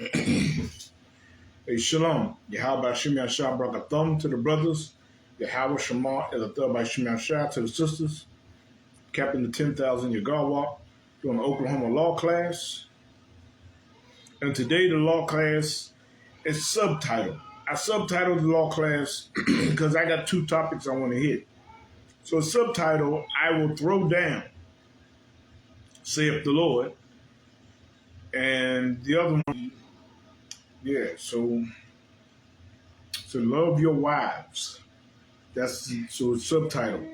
Hey, shalom. Yahawadah Shemya Shah brought a thumb to the brothers. Yahawadah Shema is a thumb by Shemya Shah to the sisters. Captain the 10,000 Yagarwap doing the Oklahoma law class. And today the law class is subtitled. I subtitled the law class because I got two topics I want to hit. So subtitle, I will throw down, saith the Lord. And the other one, so love your wives. That's so it's subtitle,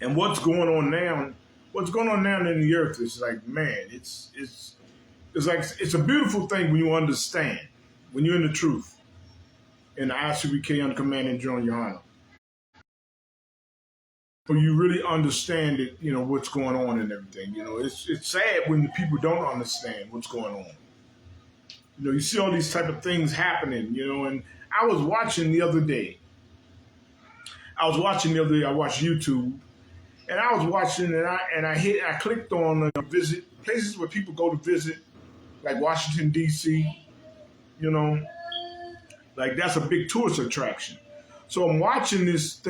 And what's going on now? What's going on now in the earth is like, man, it's a beautiful thing when you understand, when you're in the truth. And the Isupk under command and John Yahawadah. When you really understand it, what's going on and everything. It's sad when people don't understand what's going on. You see all these type of things happening, and I was watching the other day. I watched YouTube, and I was watching, and I clicked on visit places where people go to visit, like Washington D.C. Like that's a big tourist attraction. So I'm watching this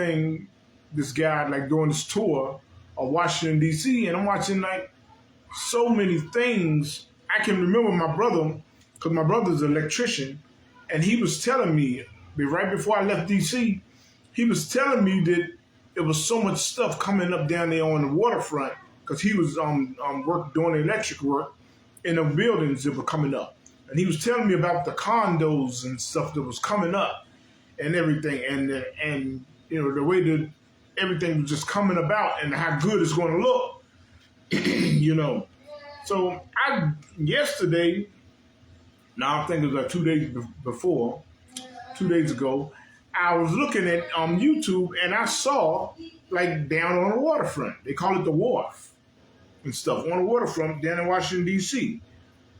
guy like doing this tour of Washington D.C. and I'm watching like so many things. I can remember my brother, because my brother's an electrician, and he was telling me right before I left D.C. He was telling me that there was so much stuff coming up down there on the waterfront because he was doing electric work in the buildings that were coming up. And he was telling me about the condos and stuff that was coming up and everything. And the way that everything was just coming about and how good it's going to look, So yesterday, now I think it was like 2 days ago, I was looking at YouTube and I saw like down on the waterfront. They call it the wharf and stuff on the waterfront down in Washington, D.C.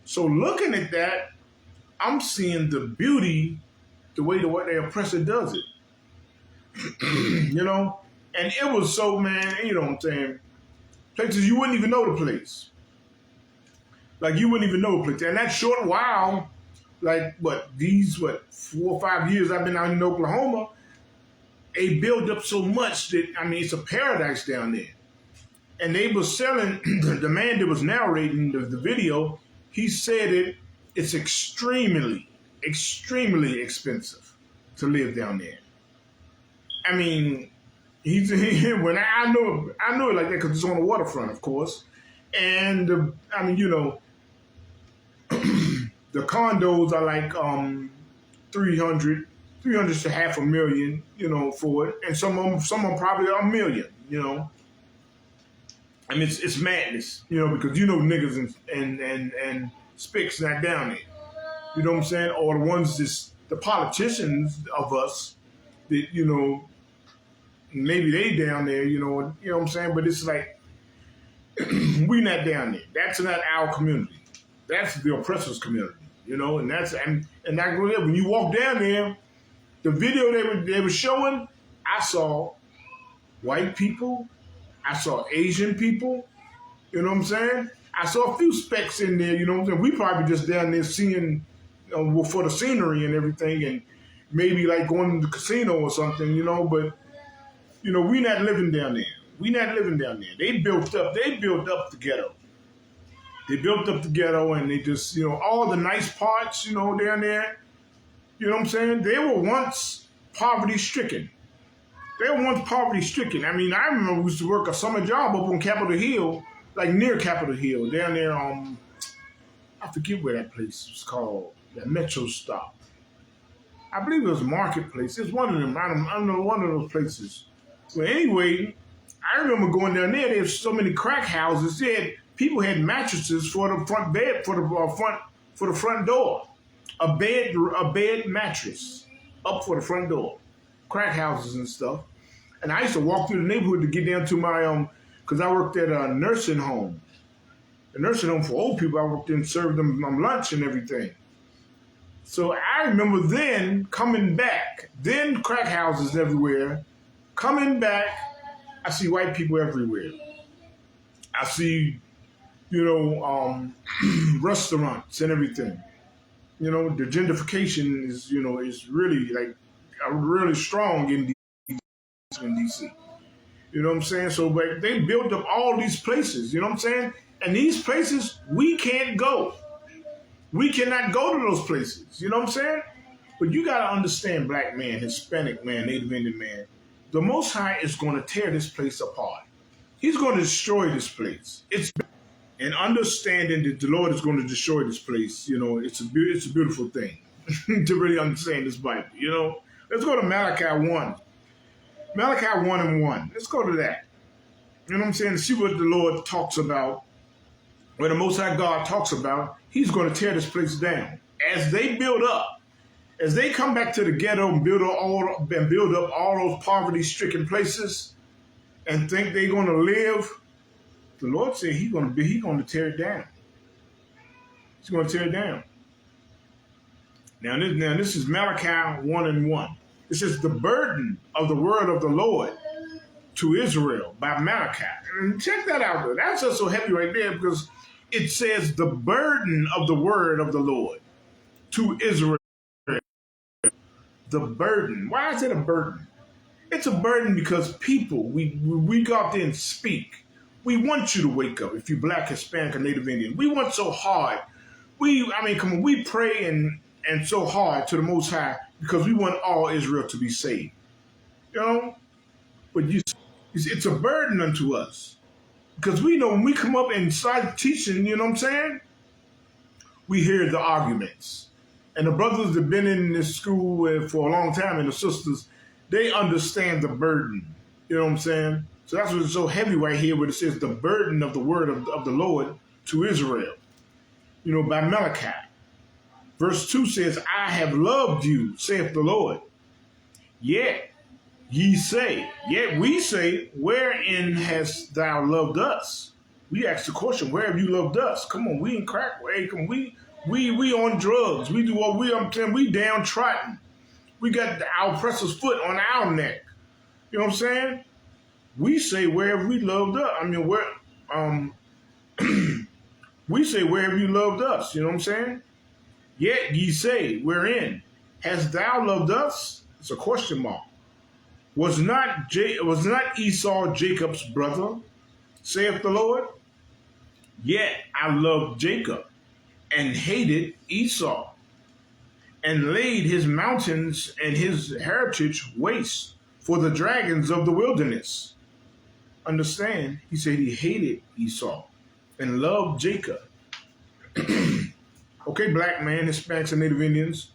So looking at that, I'm seeing the beauty, the way the oppressor does it. And it was so, man, what I'm saying, places you wouldn't even know the place. Like you wouldn't even know the place. And that short while, like 4 or 5 years I've been out in Oklahoma, they built up so much that, it's a paradise down there. And they were selling, the man that was narrating the video, he said it's extremely, extremely expensive to live down there. When I know it like that because it's on the waterfront, of course. And, the condos are like 300 to $500,000, for it. And some of them probably are $1 million, it's madness, because niggas and spics not down there. You know what I'm saying? Or the ones the politicians of us that, maybe they down there, you know what I'm saying? But it's like we not down there. That's not our community. That's the oppressor's community, and that's and that when you walk down there, the video they were showing, I saw white people, I saw Asian people, you know what I'm saying? I saw a few specks in there, you know what I'm saying? We probably just down there seeing for the scenery and everything, and maybe like going to the casino or something, but we not living down there. We not living down there. They built up the ghetto. They built up the ghetto and they just, all the nice parts, down there, you know what I'm saying? They were once poverty stricken. I remember we used to work a summer job up on Capitol Hill, like near Capitol Hill, down there, I forget where that place was called, that Metro stop. I believe it was Marketplace. It's one of them. I don't know, one of those places. Well, anyway, I remember going down there. There were so many crack houses. People had mattresses for the front bed, for the front door. A bed mattress up for the front door. Crack houses and stuff. And I used to walk through the neighborhood to get down to my because I worked at a nursing home. A nursing home for old people. I worked in and served them lunch and everything. So I remember then coming back, then crack houses everywhere. Coming back, I see white people everywhere. I see, restaurants and everything. The gentrification is really like really strong in DC. You know what I'm saying? So but they built up all these places, you know what I'm saying? And these places we can't go. We cannot go to those places. You know what I'm saying? But you gotta understand, black man, Hispanic man, Native Indian man, the Most High is gonna tear this place apart. He's gonna destroy this place. And understanding that the Lord is going to destroy this place, it's a beautiful thing to really understand this Bible. Let's go to Malachi 1. Malachi 1 and 1. Let's go to that. You know what I'm saying? See what the Lord talks about. When the Most High God talks about, He's going to tear this place down. As they build up, as they come back to the ghetto and build up all those poverty-stricken places and think they're going to live, the Lord said He's going to tear it down. He's going to tear it down. Now this is Malachi 1 and 1. It says the burden of the word of the Lord to Israel by Malachi. And check that out. That's just so heavy right there because it says the burden of the word of the Lord to Israel. The burden. Why is it a burden? It's a burden because people, we go out there and speak. We want you to wake up if you're black, Hispanic, or Native Indian. We want so hard. Come on, we pray and so hard to the Most High because we want all Israel to be saved. But it's a burden unto us. Because we know when we come up and start teaching, you know what I'm saying? We hear the arguments. And the brothers that have been in this school for a long time and the sisters, they understand the burden. You know what I'm saying? So that's what's so heavy right here where it says the burden of the word of the Lord to Israel, by Malachi. Verse 2 says, I have loved you, saith the Lord. Yet we say, wherein hast thou loved us? We ask the question, where have you loved us? Come on, we in crack. Hey, come on, we on drugs. We do what we downtrodden. We got our oppressor's foot on our neck. You know what I'm saying? We say, where have we loved us? We say, where have you loved us? You know what I'm saying? Yet ye say, wherein hast thou loved us? It's a question mark. Was not Esau Jacob's brother, saith the Lord? Yet I loved Jacob and hated Esau, and laid his mountains and his heritage waste for the dragons of the wilderness. Understand, he said he hated Esau and loved Jacob. Okay, black man, Hispanics and Native Indians.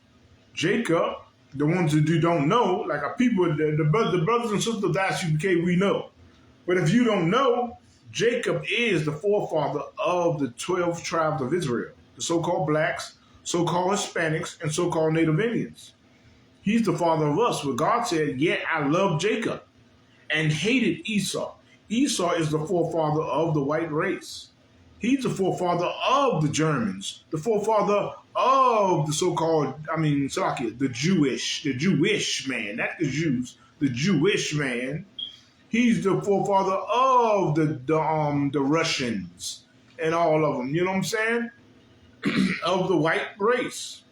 Jacob, the ones that you don't know, like our people, the brothers and sisters of the Isupk, we know. But if you don't know, Jacob is the forefather of the 12 tribes of Israel, the so-called blacks, so-called Hispanics, and so-called Native Indians. He's the father of us, where God said, yet I loved Jacob and hated Esau. Esau is the forefather of the white race. He's the forefather of the Germans, the forefather of the so-called, the Jewish man, not the Jews, the Jewish man. He's the forefather of the Russians and all of them, you know what I'm saying? Of the white race.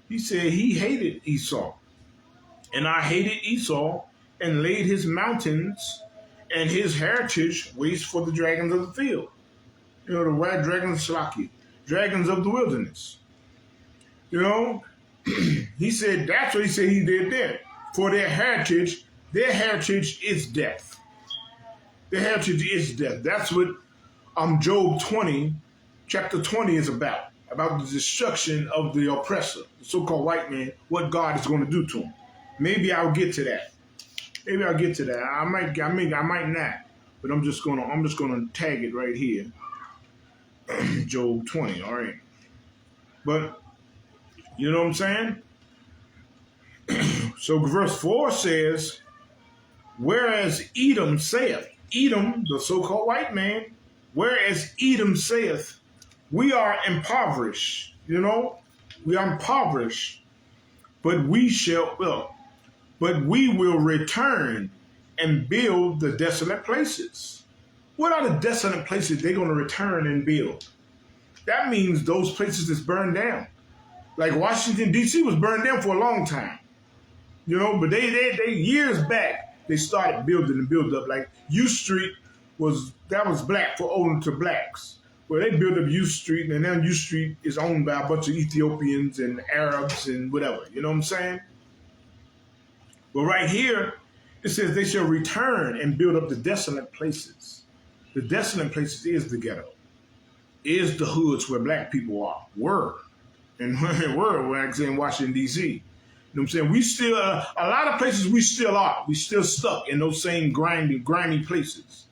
He said he hated Esau. And I hated Esau and laid his mountains and his heritage waste for the dragons of the field. The white dragons, dragons of the wilderness. He said, that's what he said he did there. For their heritage is death. Their heritage is death. That's what Job 20, chapter 20 is about the destruction of the oppressor, the so-called white man, what God is going to do to him. Maybe I'll get to that. I might not, but I'm just gonna tag it right here. Job 20, all right. But you know what I'm saying? So verse 4 says, whereas Edom saith, Edom, the so-called white man, whereas Edom saith, we are impoverished, we are impoverished, but we will return and build the desolate places. What are the desolate places they're going to return and build? That means those places that's burned down. Like Washington, D.C. was burned down for a long time. You know, but they years back, they started building and build up. Like U Street was black for owing to blacks. Well, they built up U Street, and now U Street is owned by a bunch of Ethiopians and Arabs and whatever. You know what I'm saying? But right here, it says they shall return and build up the desolate places. The desolate places is the ghetto, is the hoods where black people were in Washington, D.C. You know what I'm saying? We still, a lot of places we still are. We still stuck in those same grimy places.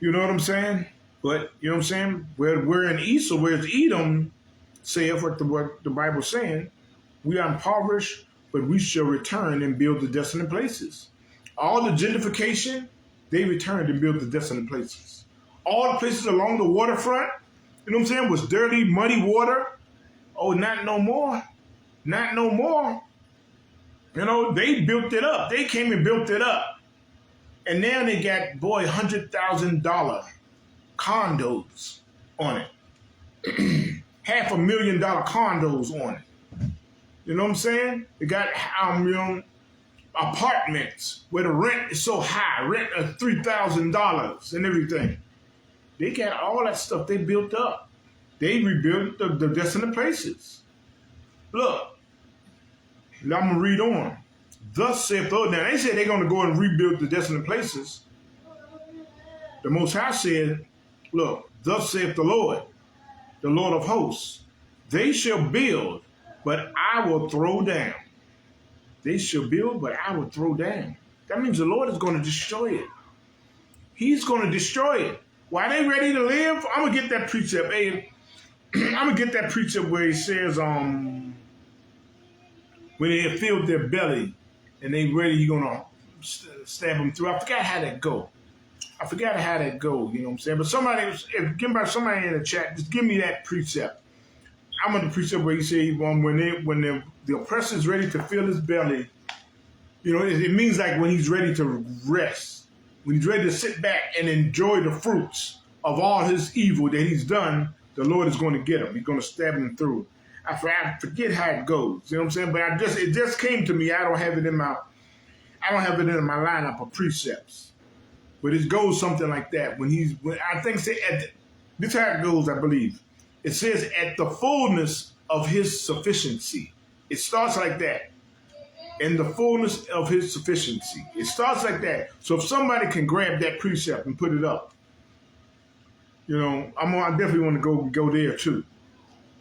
You know what I'm saying? But, you know what I'm saying? We're in Esau, whereas Edom saith what the Bible's saying, we are impoverished, but we shall return and build the desolate places. All the gentrification, they returned and built the desolate places. All the places along the waterfront, you know what I'm saying, was dirty, muddy water. Oh, not no more. Not no more. You know, they built it up. They came and built it up. And now they got, boy, $100,000 condos on it. $500,000 condos on it. You know what I'm saying? They got apartments where the rent is so high, rent of $3,000 and everything. They got all that stuff they built up. They rebuilt the desolate places. Look, I'm going to read on. Thus saith the Lord. Now, they said they're going to go and rebuild the desolate places. The Most High said, look, thus saith the Lord of hosts, they shall build, but I will throw down. They shall build, but I will throw down. That means the Lord is going to destroy it. He's going to destroy it. While they ready to live, I'm going to get that precept. Hey, I'm going to get that precept where it says, when they have filled their belly and they ready, you're going to stab them through. I forgot how that go. You know what I'm saying? But somebody in the chat, just give me that precept. I'm on the precept where he said when the oppressor is ready to fill his belly, you know, it means like when he's ready to rest, when he's ready to sit back and enjoy the fruits of all his evil that he's done, the Lord is going to get him. He's going to stab him through. I forget how it goes. You know what I'm saying? But it just came to me. I don't have it in my lineup of precepts. But it goes something like that. This is how it goes, I believe. It says, at the fullness of his sufficiency. It starts like that. In the fullness of his sufficiency. It starts like that. So if somebody can grab that precept and put it up, you know, I definitely want to go there too.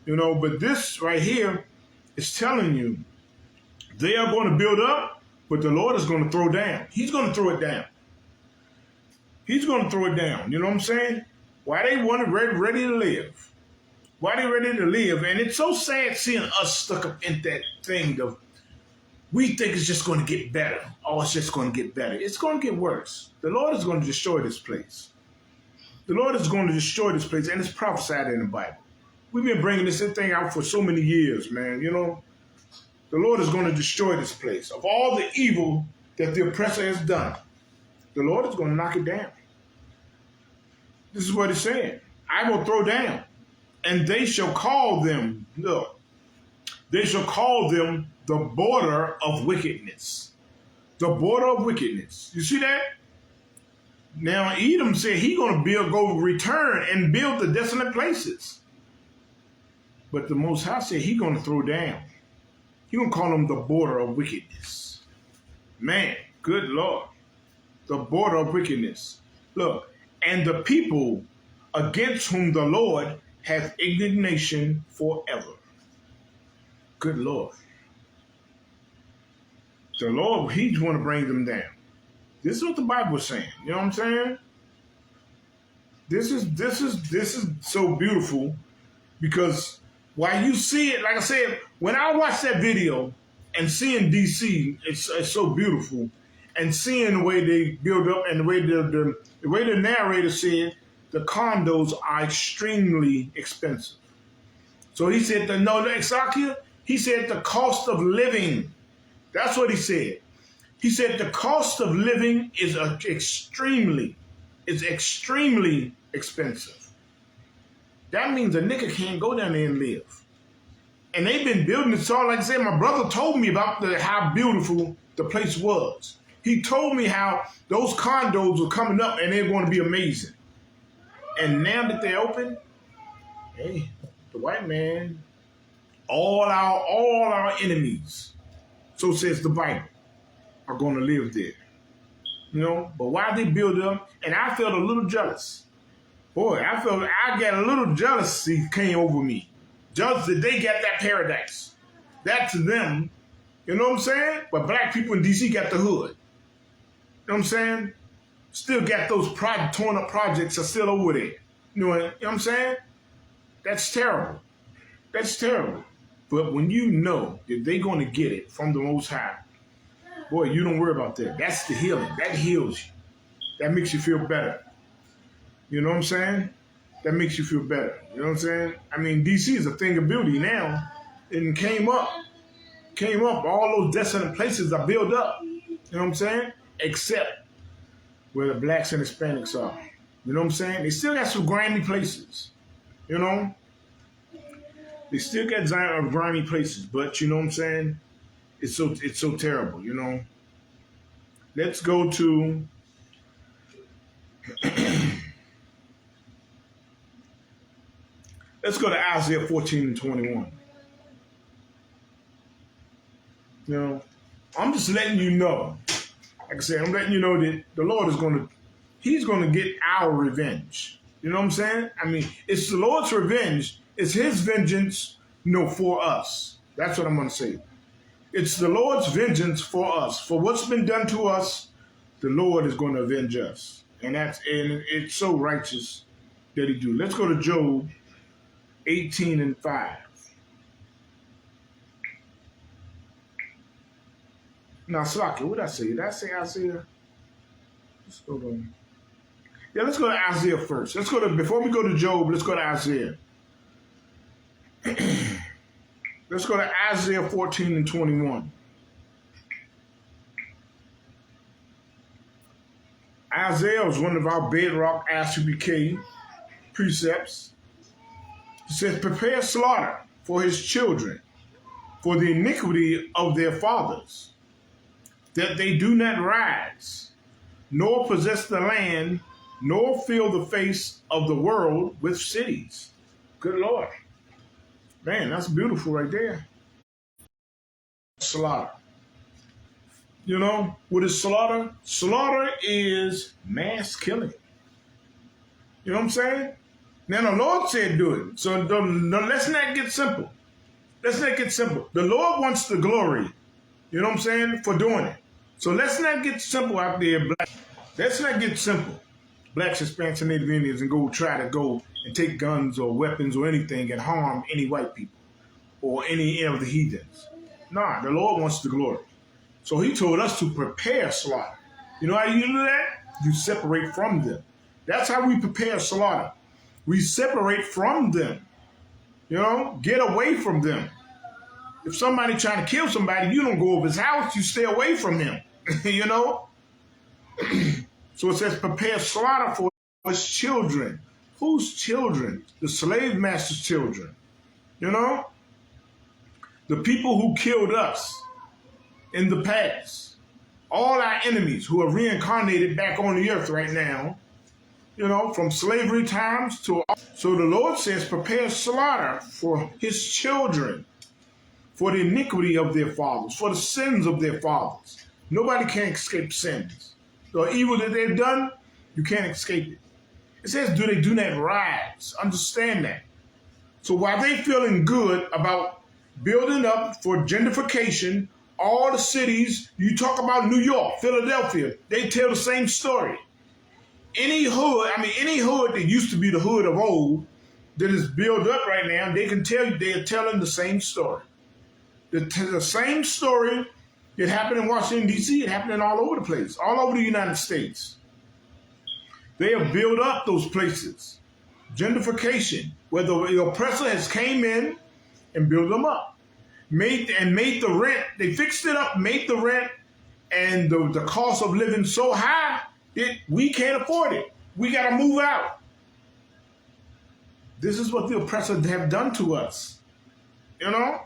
You know, but this right here is telling you they are going to build up, but the Lord is going to throw down. He's going to throw it down. He's going to throw it down. You know what I'm saying? Why they want ready to live. Why they ready to live. And it's so sad seeing us stuck up in that thing of, we think it's just going to get better. Oh, it's just going to get better. It's going to get worse. The Lord is going to destroy this place. The Lord is going to destroy this place, and it's prophesied in the Bible. We've been bringing this thing out for so many years, man. You know, the Lord is going to destroy this place. Of all the evil that the oppressor has done, the Lord is going to knock it down. This is what it's saying. I will throw down, and they shall call them, look, they shall call them the border of wickedness. The border of wickedness. You see that? Now, Edom said he's going to return and build the desolate places. But the Most High said he's going to throw down. He's going to call them the border of wickedness. Man, good Lord. The border of wickedness. Look, and the people against whom the Lord hath indignation forever. Good Lord. The Lord, he's going to bring them down. This is what the Bible is saying. You know what I'm saying? This is so beautiful because while you see it, like I said, when I watched that video and seeing DC, it's so beautiful, and seeing the way they build up and the way the narrator said the condos are extremely expensive. So he said he said the cost of living. That's what he said. He said the cost of living is extremely is extremely expensive. That means a nigga can't go down there and live. And they've been building it. So, like I said, my brother told me about how beautiful the place was. He told me how those condos were coming up and they're going to be amazing. And now that they're open, hey, the white man, all our enemies, so says the Bible, are going to live there. You know, but why they build them? And I felt a little jealous. Boy, I got a little jealousy came over me. Just that they got that paradise. That to them, you know what I'm saying? But black people in D.C. got the hood. You know what I'm saying? Still got those torn up projects are still over there. You know what I'm saying? That's terrible. That's terrible. But when you know that they're going to get it from the Most High, boy, you don't worry about that. That's the healing. That heals you. That makes you feel better. You know what I'm saying? That makes you feel better. You know what I'm saying? I mean, D.C. is a thing of beauty now. And came up. All those desolate places are built up. You know what I'm saying? Except where the blacks and Hispanics are. You know what I'm saying? They still got some grimy places. You know? They still got grimy places. But you know what I'm saying? It's so terrible, you know? Let's go to... Let's go to Isaiah 14 and 21. You know, I'm just letting you know. Like I said, I'm letting you know that the Lord is He's going to get our revenge. You know what I'm saying? I mean, it's the Lord's revenge. It's His vengeance, for us. That's what I'm going to say. It's the Lord's vengeance for us. For what's been done to us, the Lord is going to avenge us. And it's so righteous that He do. Let's go to Job 18 and 5. Now, Slaki, what did I say? Did I say Isaiah? Let's go to... Yeah, let's go to Isaiah first. Before we go to Job, let's go to Isaiah. Let's go to Isaiah 14 and 21. Isaiah was one of our bedrock Isupk precepts. It says, prepare slaughter for his children, for the iniquity of their fathers, that they do not rise, nor possess the land, nor fill the face of the world with cities. Good Lord. Man, that's beautiful right there. Slaughter. You know, what is slaughter? Slaughter is mass killing. You know what I'm saying? Now, the Lord said do it. So let's not get simple. Let's not get simple. The Lord wants the glory, you know what I'm saying, for doing it. So let's not get simple out there, black. Let's not get simple. Blacks, Hispanics, and Native Indians and try to go and take guns or weapons or anything and harm any white people or any of the heathens. Nah, the Lord wants the glory. So He told us to prepare slaughter. You know how you do that? You separate from them. That's how we prepare slaughter. We separate from them. You know, get away from them. If somebody trying to kill somebody, you don't go over his house, you stay away from him. You know? So it says prepare slaughter for his children. Whose children? The slave master's children. You know? The people who killed us in the past. All our enemies who are reincarnated back on the earth right now. You know, from slavery times to... So the Lord says, prepare slaughter for his children, for the iniquity of their fathers, for the sins of their fathers. Nobody can escape sins. The evil that they've done, you can't escape it. It says, do not rise. Understand that. So while they feeling good about building up for gentrification, all the cities, you talk about New York, Philadelphia, they tell the same story. Any hood that used to be the hood of old that is built up right now, they can tell you they are telling the same story. The same story that happened in Washington, D.C., it happening all over the place, all over the United States. They have built up those places. Gentrification, where the oppressor has came in and built them up. Made the rent, they fixed it up, made the rent and the cost of living so high that we can't afford it. We got to move out. This is what the oppressors have done to us. You know?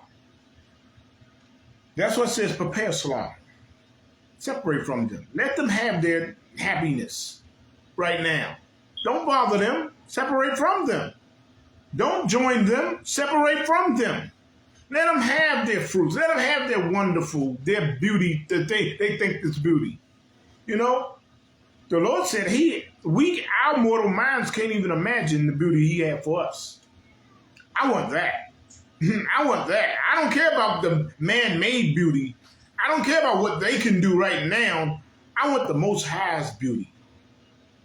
That's what it says, prepare slaughter. Separate from them. Let them have their happiness right now. Don't bother them. Separate from them. Don't join them. Separate from them. Let them have their fruits. Let them have their wonderful, their beauty that they think is beauty. You know? The Lord said our mortal minds can't even imagine the beauty he had for us. I want that. I want that. I don't care about the man-made beauty. I don't care about what they can do right now. I want the Most High's beauty.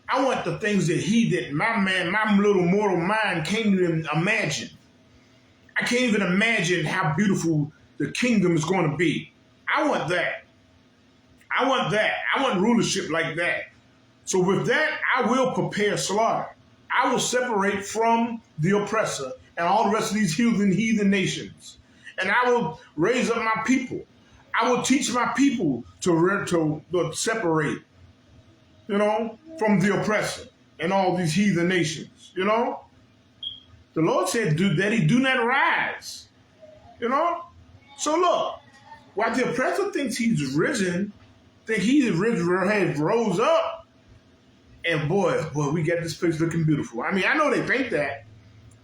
I want the things that my little mortal mind can't even imagine. I can't even imagine how beautiful the kingdom is going to be. I want that. I want that. I want rulership like that. So with that, I will prepare slaughter. I will separate from the oppressor and all the rest of these heathen nations. And I will raise up my people. I will teach my people to separate, you know, from the oppressor and all these heathen nations, you know. The Lord said that he do not rise, you know. So look, while the oppressor thinks he's risen, has rose up, and boy, we got this place looking beautiful. I mean, I know they think that.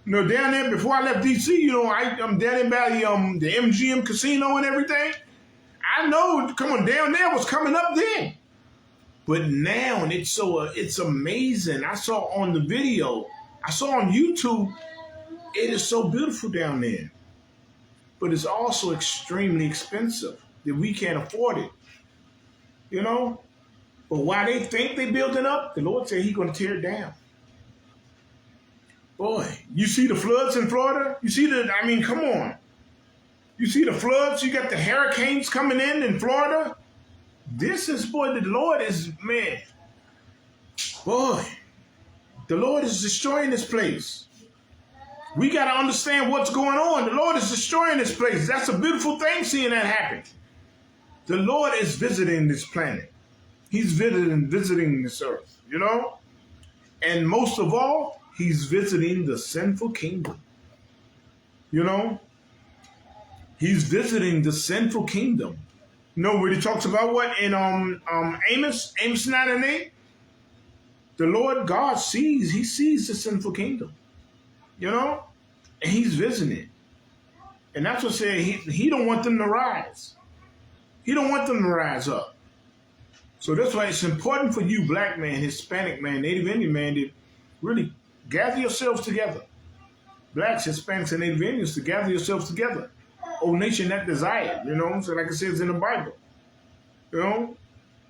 You know, down there, before I left D.C., you know, I'm down there by the MGM casino and everything. I know, come on, down there was coming up then. But now, and it's amazing. I saw on the video, I saw on YouTube, it is so beautiful down there. But it's also extremely expensive that we can't afford it. You know? But while they think they're building up, the Lord said he's going to tear it down. Boy, you see the floods in Florida? Come on. You see the floods? You got the hurricanes coming in Florida? This is, boy, the Lord is, man. Boy, the Lord is destroying this place. We got to understand what's going on. The Lord is destroying this place. That's a beautiful thing seeing that happen. The Lord is visiting this planet. He's visiting this earth, you know? And most of all, he's visiting the sinful kingdom. You know? He's visiting the sinful kingdom. You know where he talks about what in Amos 9:8? The Lord God sees the sinful kingdom. You know? And he's visiting it. And that's what said he don't want them to rise. He don't want them to rise up. So that's why it's important for you, black man, Hispanic man, Native Indian man, to really gather yourselves together. Blacks, Hispanics, and Native Indians to gather yourselves together. O nation that desire, you know, so like it says in the Bible. You know?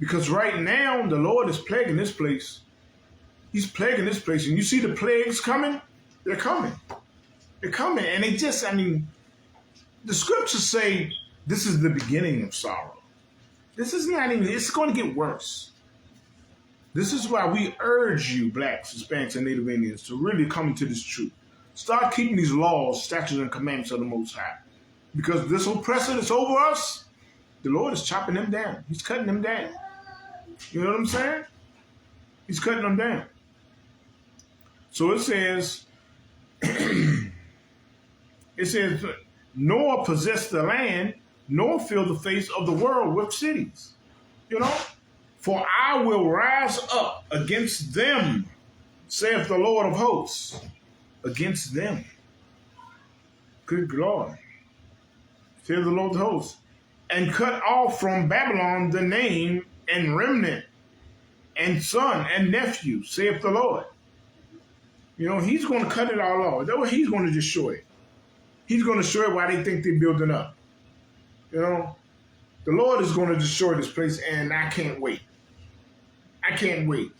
Because right now, the Lord is plaguing this place. He's plaguing this place. And you see the plagues coming? They're coming. They're coming. And the scriptures say this is the beginning of sorrow. This is not even, it's going to get worse. This is why we urge you, blacks, Hispanics, and Native Indians, to really come into this truth. Start keeping these laws, statutes, and commandments of the Most High. Because this oppressor that's over us, the Lord is chopping them down. He's cutting them down. You know what I'm saying? He's cutting them down. So it says, nor possess the land, nor fill the face of the world with cities. You know? For I will rise up against them, saith the Lord of hosts. Against them. Good Lord. Saith the Lord of hosts. And cut off from Babylon the name and remnant and son and nephew, saith the Lord. You know, he's going to cut it all off. That's what he's going to destroy it. He's going to destroy it while they think they're building up. You know, the Lord is going to destroy this place, and I can't wait. I can't wait.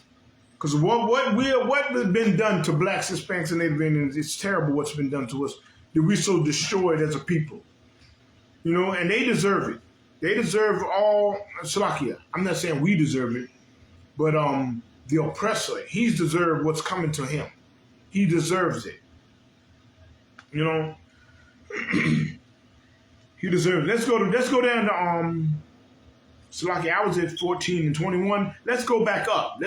Because what has been done to blacks, Hispanics, and Native Indians, it's terrible what's been done to us, that we're so destroyed as a people. You know, and they deserve it. They deserve all Salakia. I'm not saying we deserve it, but the oppressor, he's deserved what's coming to him. He deserves it. You know, he deserves it. Let's go down to Salakia. I was at 14 and 21. Let's go back up.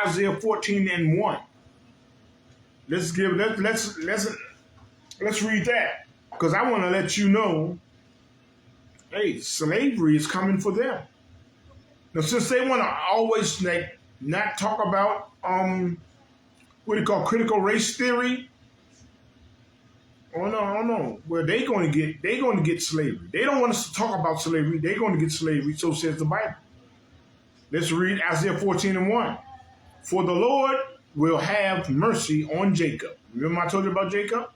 Isaiah 14:1. Let's read that, because I want to let you know, hey, slavery is coming for them. Now, since they want to always not talk about what do you call critical race theory? Oh no. Well, they're going to get slavery. They don't want us to talk about slavery. They're going to get slavery. So says the Bible. Let's read Isaiah 14:1. For the Lord will have mercy on Jacob. Remember I told you about Jacob?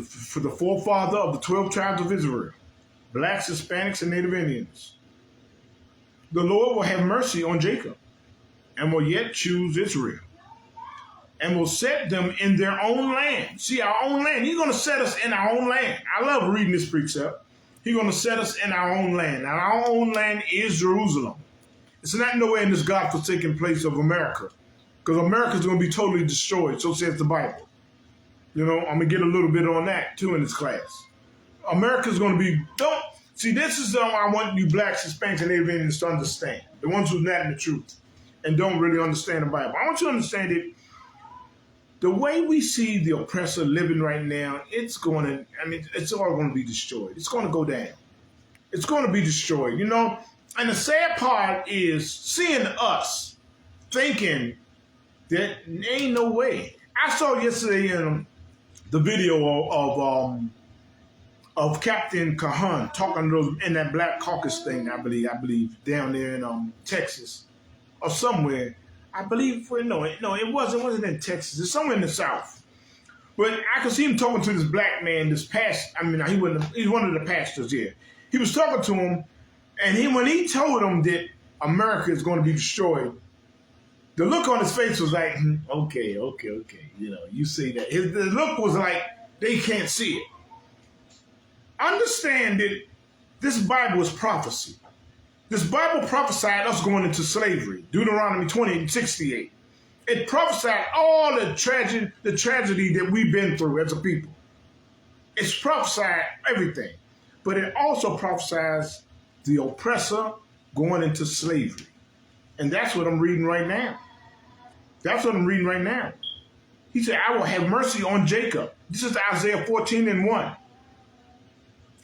For the forefather of the 12 tribes of Israel, blacks, Hispanics, and Native Indians. The Lord will have mercy on Jacob and will yet choose Israel and will set them in their own land. See, our own land. He's going to set us in our own land. I love reading this precept. He's going to set us in our own land. And our own land is Jerusalem. It's not nowhere in this God-forsaken place of America, because America is going to be totally destroyed. So says the Bible. You know, I'm going to get a little bit on that, too, in this class. America's going to be... This is what I want you blacks, Hispanics, and Native Indians to understand. The ones who's not in the truth and don't really understand the Bible. I want you to understand it. The way we see the oppressor living right now, it's all going to be destroyed. It's going to go down. It's going to be destroyed, you know? And the sad part is seeing us thinking that ain't no way. I saw yesterday the video of Captain Kahan talking to those in that Black Caucus thing, I believe, down there in Texas or somewhere. I believe, no, it wasn't in Texas. It's somewhere in the South. But I could see him talking to this black man, he's one of the pastors here. He was talking to him, and when he told him that America is going to be destroyed, the look on his face was like, okay. You know, you see that. The look was like, they can't see it. Understand that this Bible is prophecy. This Bible prophesied us going into slavery, Deuteronomy 20:68. It prophesied all the tragedy that we've been through as a people. It's prophesied everything. But it also prophesies the oppressor going into slavery. And that's what I'm reading right now. He said, I will have mercy on Jacob. This is Isaiah 14:1.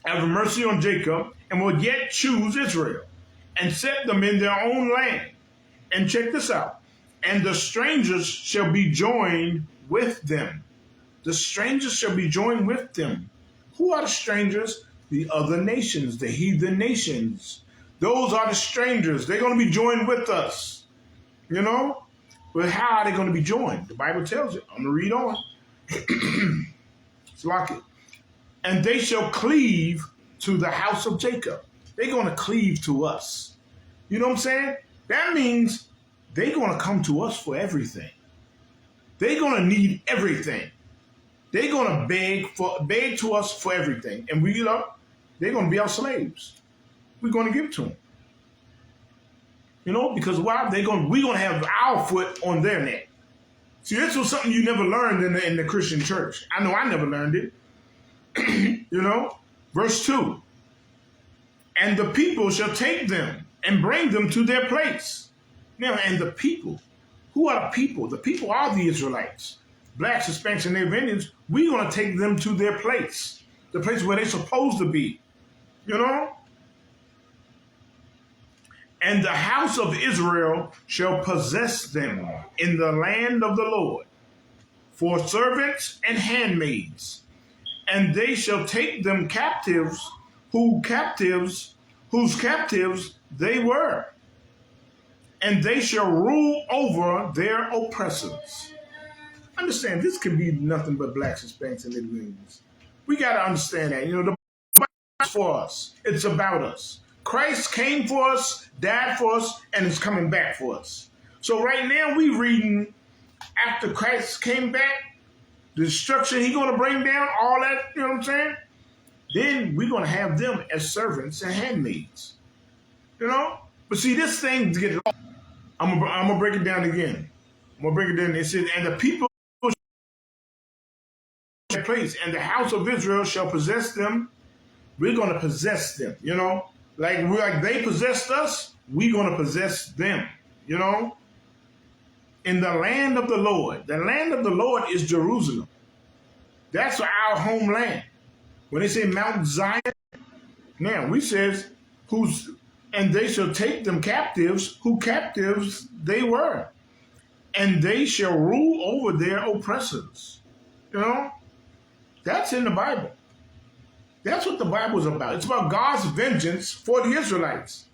I have mercy on Jacob and will yet choose Israel and set them in their own land. And check this out. And the strangers shall be joined with them. The strangers shall be joined with them. Who are the strangers? The other nations, the heathen nations. Those are the strangers. They're going to be joined with us. You know? But how are they going to be joined? The Bible tells you. I'm going to read on. It's like it. And they shall cleave to the house of Jacob. They're going to cleave to us. You know what I'm saying? That means they're going to come to us for everything. They're going to need everything. They're going to beg to us for everything. And they're going to be our slaves. We're going to give it to them. You know, because why? We're going to have our foot on their neck. See, this was something you never learned in the Christian church. I know I never learned it. You know, verse 2. And the people shall take them and bring them to their place. Now, and the people, who are the people? The people are the Israelites. Blacks, Hispanics, and Native Indians. We're going to take them to their place. The place where they're supposed to be. You know? And the house of Israel shall possess them in the land of the Lord for servants and handmaids. And they shall take them captives, whose captives they were. And they shall rule over their oppressors. Understand, this can be nothing but blacks, Hispanics, and Native Indians. We got to understand that. You know, the Bible is for us. It's about us. Christ came for us, died for us, and is coming back for us. So right now we reading after Christ came back, the destruction he's going to bring down, all that, you know what I'm saying? Then we're going to have them as servants and handmaids. You know? But see, this thing, I'm going to break it down again. I'm going to break it down. It says, and the people shall place, and the house of Israel shall possess them. We're going to possess them, you know? Like they possessed us, we're going to possess them, you know? in the land of the Lord. The land of the Lord is Jerusalem. That's our homeland. When they say Mount Zion, now we says and they shall take them captives, who captives they were, and they shall rule over their oppressors. You know, that's in the Bible. That's what the Bible is about. It's about God's vengeance for the Israelites.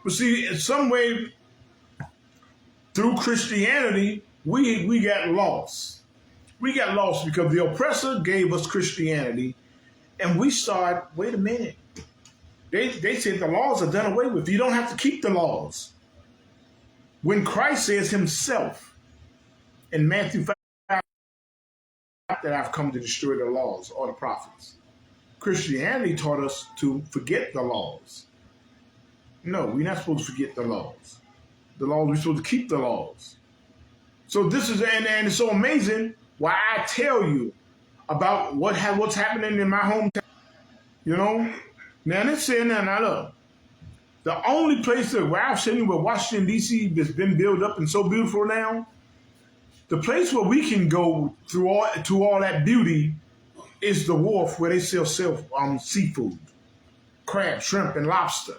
But see, in some way, through Christianity, we got lost. We got lost because the oppressor gave us Christianity, and we start, wait a minute. They said the laws are done away with. You don't have to keep the laws. When Christ says himself in Matthew 5 that I've come to destroy the laws or the prophets. Christianity taught us to forget the laws. No, we're not supposed to forget the laws. The laws, we're supposed to keep the laws. So this is, and it's so amazing why I tell you about what's happening in my hometown. You know? Now, it's saying now look, the only place where I've seen where Washington, D.C. has been built up and so beautiful now, the place where we can go to all that beauty is the wharf where they sell seafood, crab, shrimp, and lobster,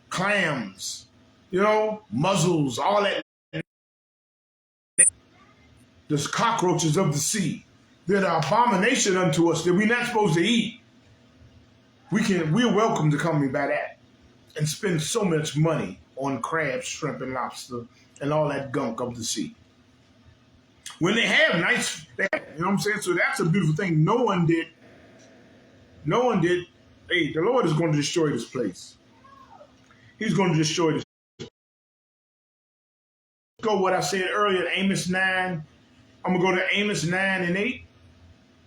clams, you know, mussels, all that. There's cockroaches of the sea. They're the abomination unto us that we're not supposed to eat. We're welcome to come by that and spend so much money on crab, shrimp, and lobster and all that gunk of the sea. When they have nice, you know what I'm saying? So that's a beautiful thing. No one did. Hey, the Lord is going to destroy this place. He's going to destroy this. Go what I said earlier, Amos 9. I'm going to go to Amos 9 and 8.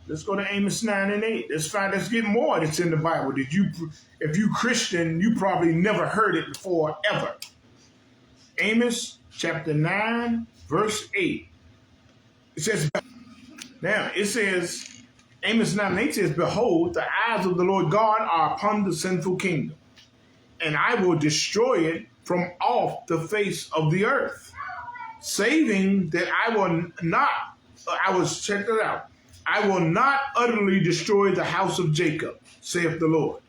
Let's go to Amos 9 and 8. Let's get more that's in the Bible. If you Christian, you probably never heard it before, ever. Amos chapter 9, verse 8. It says, Amos 9 and 8 says, behold, the eyes of the Lord God are upon the sinful kingdom, and I will destroy it from off the face of the earth, saving that I will not utterly destroy the house of Jacob, saith the Lord.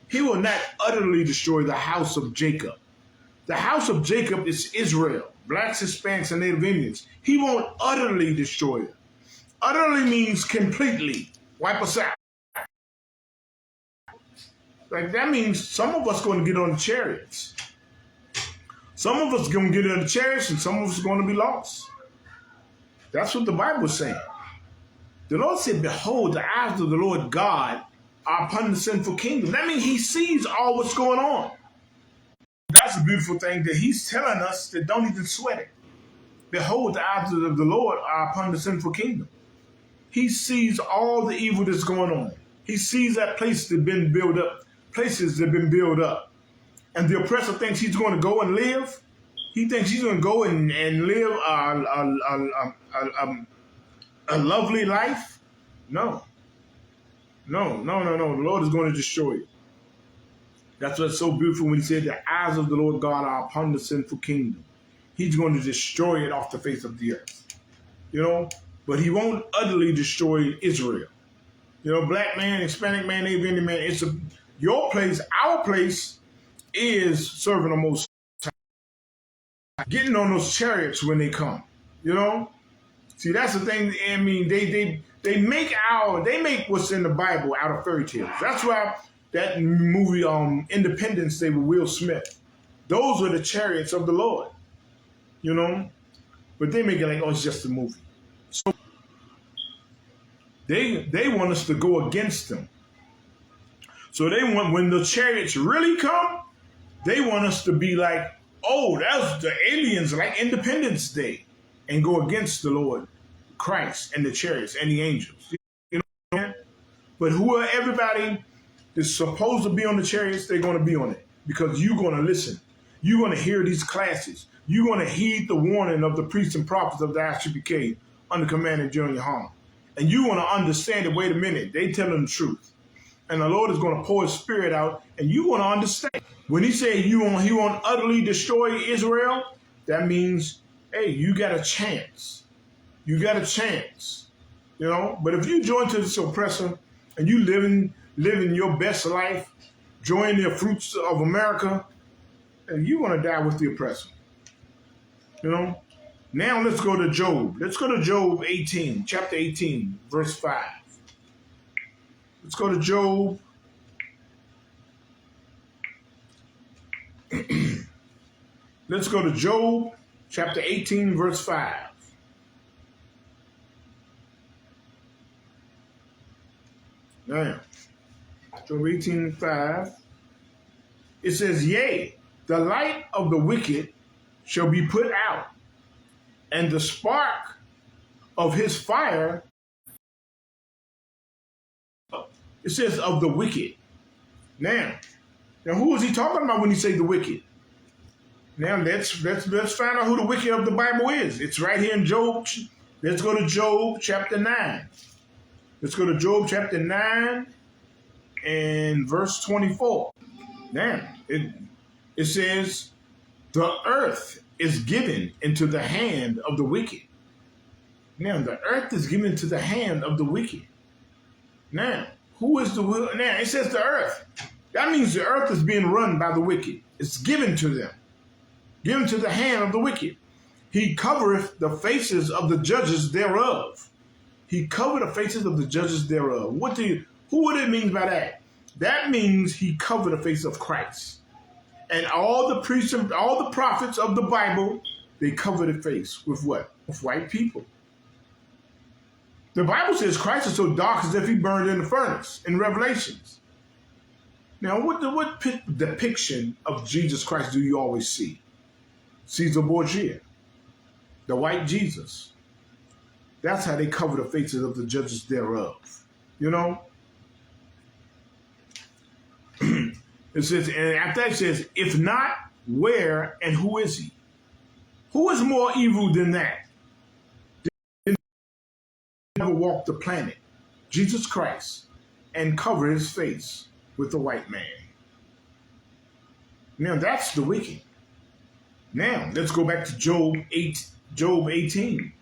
He will not utterly destroy the house of Jacob. The house of Jacob is Israel, blacks, Hispanics, and Native Indians. He won't utterly destroy it. Utterly means completely. Wipe us out. Like that means some of us going to get on the chariots. Some of us going to get on the chariots and some of us are going to be lost. That's what the Bible is saying. The Lord said, behold, the eyes of the Lord God are upon the sinful kingdom. That means he sees all what's going on. That's a beautiful thing that he's telling us that don't even sweat it. Behold, the eyes of the Lord are upon the sinful kingdom. He sees all the evil that's going on. He sees that place that's been built up, places that have been built up. And the oppressor thinks he's going to go and live. He thinks he's going to go and live a lovely life. No. The Lord is going to destroy you. That's what's so beautiful when he said the eyes of the Lord God are upon the sinful kingdom. He's going to destroy it off the face of the earth. You know, but he won't utterly destroy Israel. You know, black man, Hispanic man, Native Indian man, your place, our place is serving the Most High. Getting on those chariots when they come. You know? See, that's the thing. I mean, they make what's in the Bible out of fairy tales. That's why that movie, Independence Day with Will Smith, those were the chariots of the Lord. You know? But they make it like, oh, it's just a movie. So they want us to go against them. So when the chariots really come, they want us to be like, oh, that's the aliens, like Independence Day, and go against the Lord, Christ, and the chariots, and the angels. You know? But everybody that's supposed to be on the chariots, they're going to be on it. Because you're going to listen. You're going to hear these classes. You're going to heed the warning of the priests and prophets of the Isupk under command of General Yahawadah. And you want to understand it, wait a minute, they telling the truth. And the Lord is going to pour his spirit out, and you want to understand. When he said he won't utterly destroy Israel, that means hey, you got a chance. You got a chance. You know, but if you join to this oppressor and you living your best life, enjoying the fruits of America, and you're gonna die with the oppressor. You know? Now let's go to Job. Let's go to Job 18, chapter 18, verse 5. Let's go to Job. Let's go to Job chapter 18, verse 5. Now, Job 18, 5. It says, yea, the light of the wicked shall be put out, and the spark of his fire, it says of the wicked. Now who is he talking about when he say the wicked? Now let's find out who the wicked of the Bible is. It's right here in Job. Let's go to Job chapter 9. Let's go to Job chapter 9 and verse 24. Now it says, the earth is given into the hand of the wicked. Now the earth is given into the hand of the wicked. Now, who is the will? Now it says the earth. That means the earth is being run by the wicked. It's given to them. Given to the hand of the wicked. He covereth the faces of the judges thereof. He covered the faces of the judges thereof. Who would it mean by that? That means he covered the face of Christ. And all the priests and all the prophets of the Bible, they covered the face with what? With white people. The Bible says Christ is so dark as if he burned in the furnace in Revelations. Now, what depiction of Jesus Christ do you always see? Caesar Borgia, the white Jesus. That's how they cover the faces of the judges thereof. You know? It says, and after that it says, if not, where and who is he? Who is more evil than that? Never walked the planet, Jesus Christ, and cover his face with the white man. Now that's the wicked. Now let's go back to Job 18.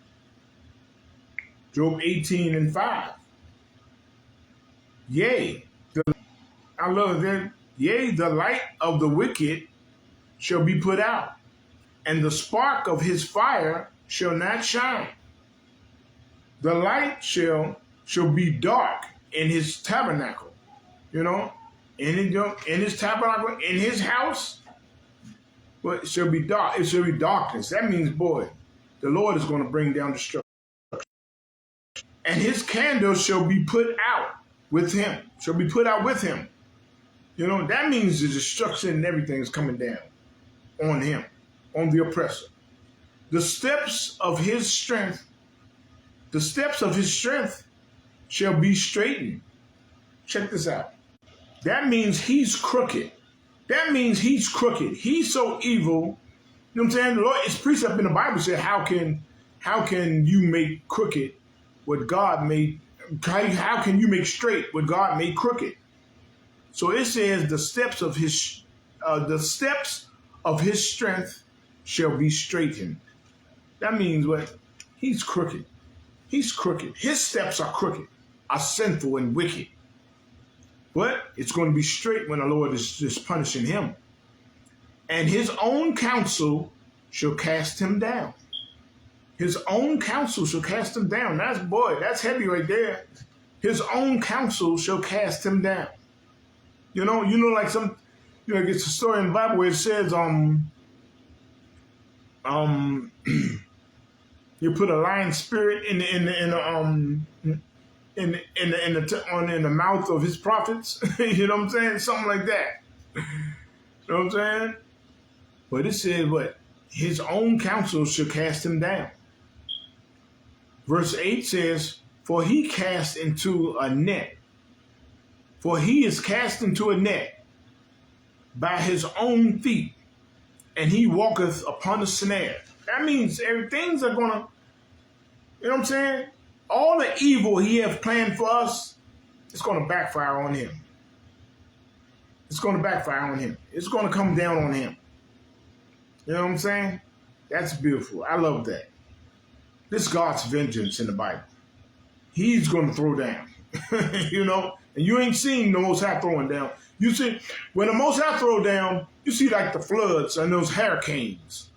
Job 18 and 5. Yea, I love that. Yea, the light of the wicked shall be put out, and the spark of his fire shall not shine. The light shall be dark in his tabernacle, you know, in his tabernacle, in his house. But it shall be dark. It shall be darkness. That means, boy, the Lord is going to bring down destruction. And his candle shall be put out with him. Shall be put out with him. You know, that means the destruction and everything is coming down on him, on the oppressor. The steps of his strength shall be straightened. Check this out. That means he's crooked. That means he's crooked. He's so evil. You know what I'm saying? The Lord, it's precept in the Bible said, how can you make crooked what God made? How can you make straight what God made crooked? So it says the steps of his strength shall be straightened. That means what? He's crooked. He's crooked. His steps are crooked, are sinful and wicked. But it's going to be straight when the Lord is just punishing him. And his own counsel shall cast him down. His own counsel shall cast him down. That's heavy right there. His own counsel shall cast him down. You know, like it's a story in the Bible where it says, you put a lion spirit in the mouth of his prophets. You know what I'm saying? Something like that. You know what I'm saying? But it says, what? His own counsel shall cast him down. Verse 8 says, for he cast into a net. For he is cast into a net by his own feet, and he walketh upon a snare. That means things are going to, you know what I'm saying? All the evil he has planned for us, it's going to backfire on him. It's going to backfire on him. It's going to come down on him. You know what I'm saying? That's beautiful. I love that. This God's vengeance in the Bible. He's going to throw down. You know? And you ain't seen the Most High throwing down. You see, when the Most High throw down, you see like the floods and those hurricanes.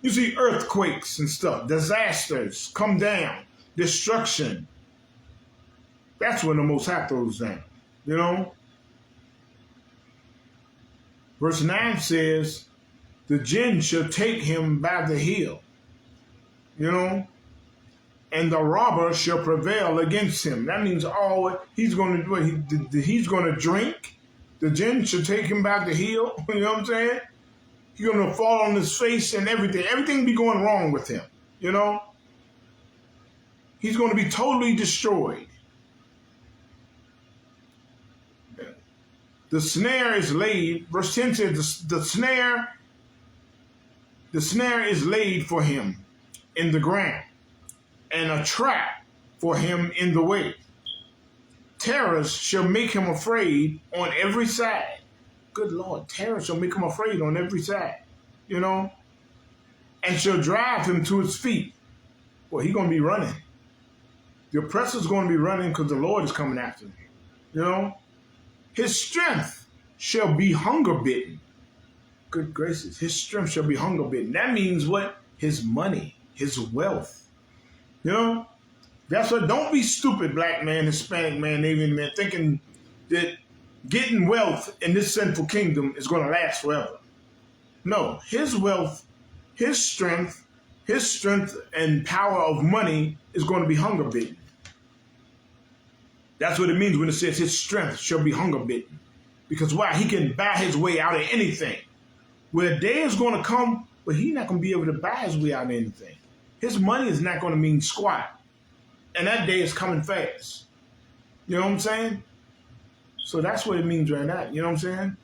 You see earthquakes and stuff, disasters come down, destruction. That's when the Most High throws down, you know? Verse 9 says, the jinn shall take him by the heel, you know? And the robber shall prevail against him. That means he's going to do. He's going to drink. The jinn shall take him by the heel. You know what I'm saying? He's going to fall on his face and everything. Everything be going wrong with him. You know? He's going to be totally destroyed. The snare is laid. Verse 10 says the snare is laid for him in the ground, and a trap for him in the way. Terrors shall make him afraid on every side. Good Lord, terror shall make him afraid on every side, you know, and shall drive him to his feet. Well, he's going to be running. The oppressor's going to be running because the Lord is coming after him, you know. His strength shall be hunger bitten. Good gracious, his strength shall be hunger bitten. That means what? His money, his wealth. You know, that's what, don't be stupid, black man, Hispanic man, Asian man, thinking that getting wealth in this sinful kingdom is going to last forever. No, his wealth, his strength and power of money is going to be hunger bitten. That's what it means when it says his strength shall be hunger bitten. Because why? He can buy his way out of anything. Where a day is going to come, but he's not going to be able to buy his way out of anything. His money is not going to mean squat. And that day is coming fast. You know what I'm saying? So that's what it means right now. You know what I'm saying?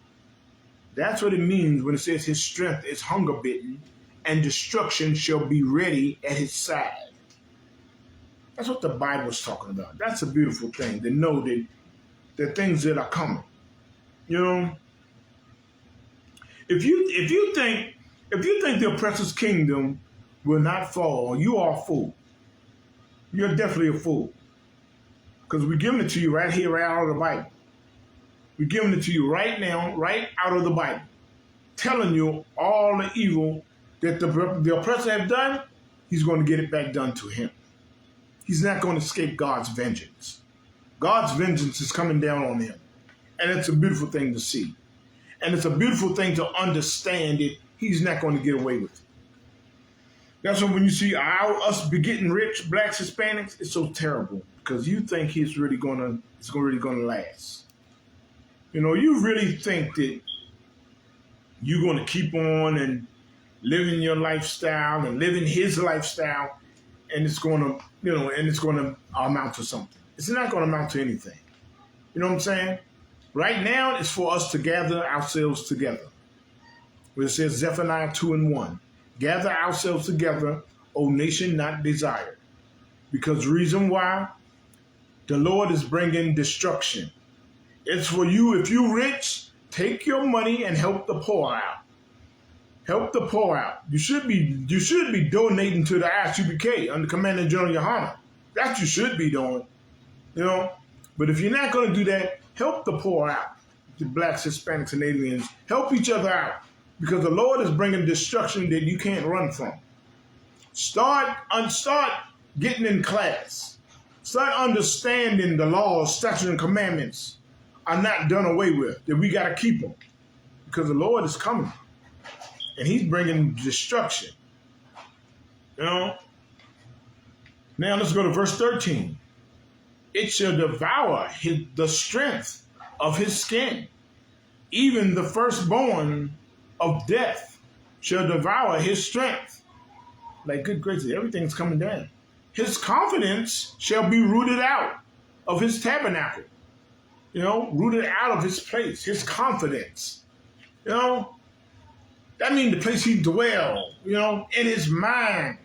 That's what it means when it says his strength is hunger bitten and destruction shall be ready at his side. That's what the Bible is talking about. That's a beautiful thing to know that the things that are coming. You know? If you think the oppressor's kingdom will not fall, you are a fool. You're definitely a fool. Because we're giving it to you right here, right out of the Bible. We're giving it to you right now, right out of the Bible. Telling you all the evil that the oppressor have done, he's going to get it back done to him. He's not going to escape God's vengeance. God's vengeance is coming down on him. And it's a beautiful thing to see. And it's a beautiful thing to understand that he's not going to get away with it. That's why when you see us be getting rich, blacks, Hispanics, it's so terrible because you think it's really going to last. You know, you really think that you're going to keep on and living your lifestyle and living his lifestyle, and it's going to, it's going to amount to something. It's not going to amount to anything. You know what I'm saying? Right now, it's for us to gather ourselves together. Where it says Zephaniah 2:1. Gather ourselves together, O nation not desired. Because the reason why? The Lord is bringing destruction. It's for you, if you're rich, take your money and help the poor out. Help the poor out. You should be donating to the Isupk under Commander General Yahawadah. That's what you should be doing. You know? But if you're not going to do that, help the poor out. The blacks, Hispanics, and aliens. Help each other out. Because the Lord is bringing destruction that you can't run from. Start getting in class. Start understanding the laws, statutes, and commandments are not done away with. That we got to keep them. Because the Lord is coming. And he's bringing destruction. You know? Now let's go to verse 13. It shall devour the strength of his skin. Even the firstborn of death shall devour his strength. Like, good gracious, everything's coming down. His confidence shall be rooted out of his tabernacle. You know, rooted out of his place, his confidence. You know, that means the place he dwell, in his mind,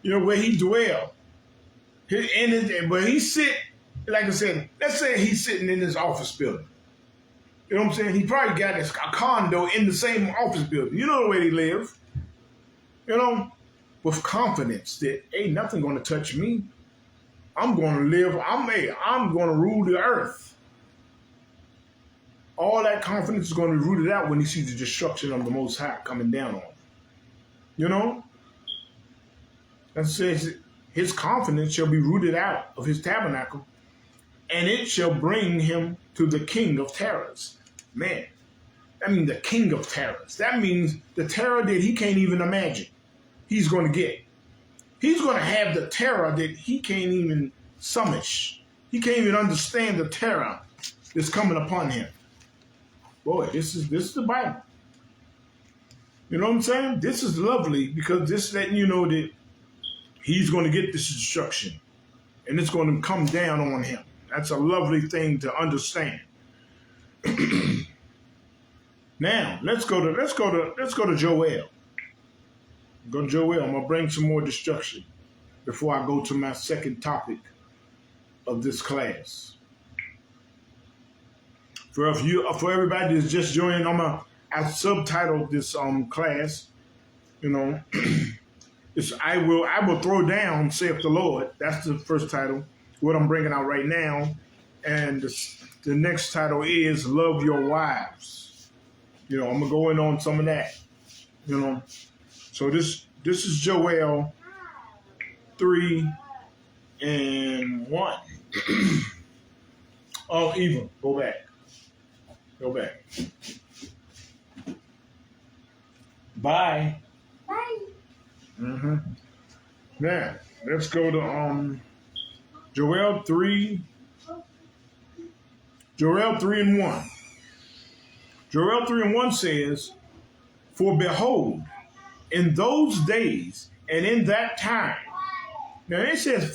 where he dwell. Where he sit, like I said, let's say he's sitting in his office building. You know what I'm saying? He probably got a condo in the same office building. You know the way they live. with confidence that ain't nothing going to touch me. I'm going to live. I'm going to rule the earth. All that confidence is going to be rooted out when he sees the destruction of the Most High coming down on him. You know? That says his confidence shall be rooted out of his tabernacle, and it shall bring him to the king of terrors. Man, that means the king of terrors. That means the terror that he can't even imagine he's going to get. He's going to have the terror that he can't even summon. He can't even understand the terror that's coming upon him. Boy, this is the Bible. You know what I'm saying? This is lovely because this is letting you know that he's going to get this destruction, and it's going to come down on him. That's a lovely thing to understand. Now, let's go to Joel. Go to Joel. I'm gonna bring some more destruction before I go to my second topic of this class. For everybody that's just joining, I subtitled this class. You know, it's I will throw down, saith the Lord. That's the first title. What I'm bringing out right now, and the next title is Love Your Wives. You know, I'm gonna go in on some of that. You know, so this is Joel 3:1. Oh, Eva, go back. Bye. Now let's go to Joel 3:1. Joel 3:1 says, "For behold, in those days and in that time." Now it says,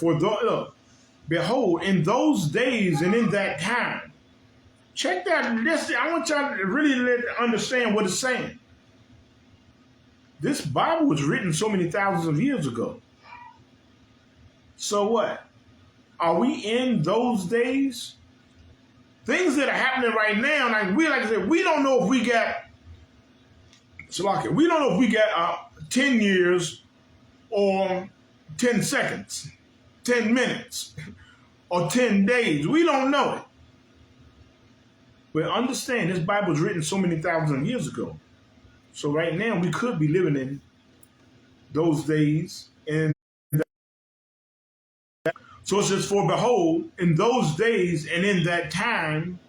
behold, in those days and in that time. Check that. Listen, I want y'all to really understand what it's saying. This Bible was written so many thousands of years ago. So what? Are we in those days? Things that are happening right now, like I said, we don't know if we got, we don't know if we got 10 years or 10 seconds, 10 minutes, or 10 days. We don't know it. But understand, this Bible was written so many thousands of years ago. So right now, we could be living in those days. And so it says, "For behold, in those days and in that time,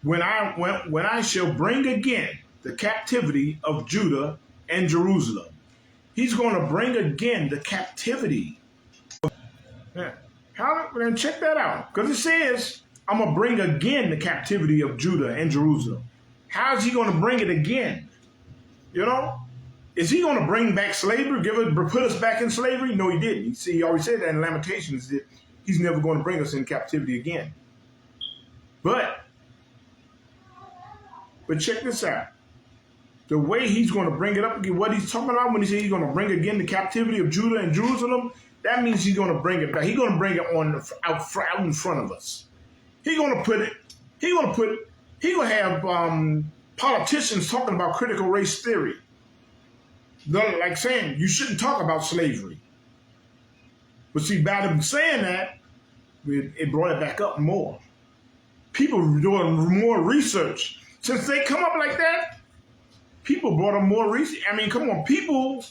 when I shall bring again the captivity of Judah and Jerusalem." He's going to bring again the captivity. Then check that out. Because it says, "I'm going to bring again the captivity of Judah and Jerusalem." How is he going to bring it again? You know? Is he going to bring back slavery, put us back in slavery? No, he didn't. He already said that in Lamentations that he's never going to bring us in captivity again. But check this out. The way he's going to bring it up again, what he's talking about when he says he's going to bring again the captivity of Judah and Jerusalem, that means he's going to bring it back. He's going to bring it out in front of us. He's going to have politicians talking about critical race theory. They're like saying, you shouldn't talk about slavery. But see, by them saying that, it brought it back up more. People were doing more research. Since they come up like that, people brought up more research. I mean, come on, people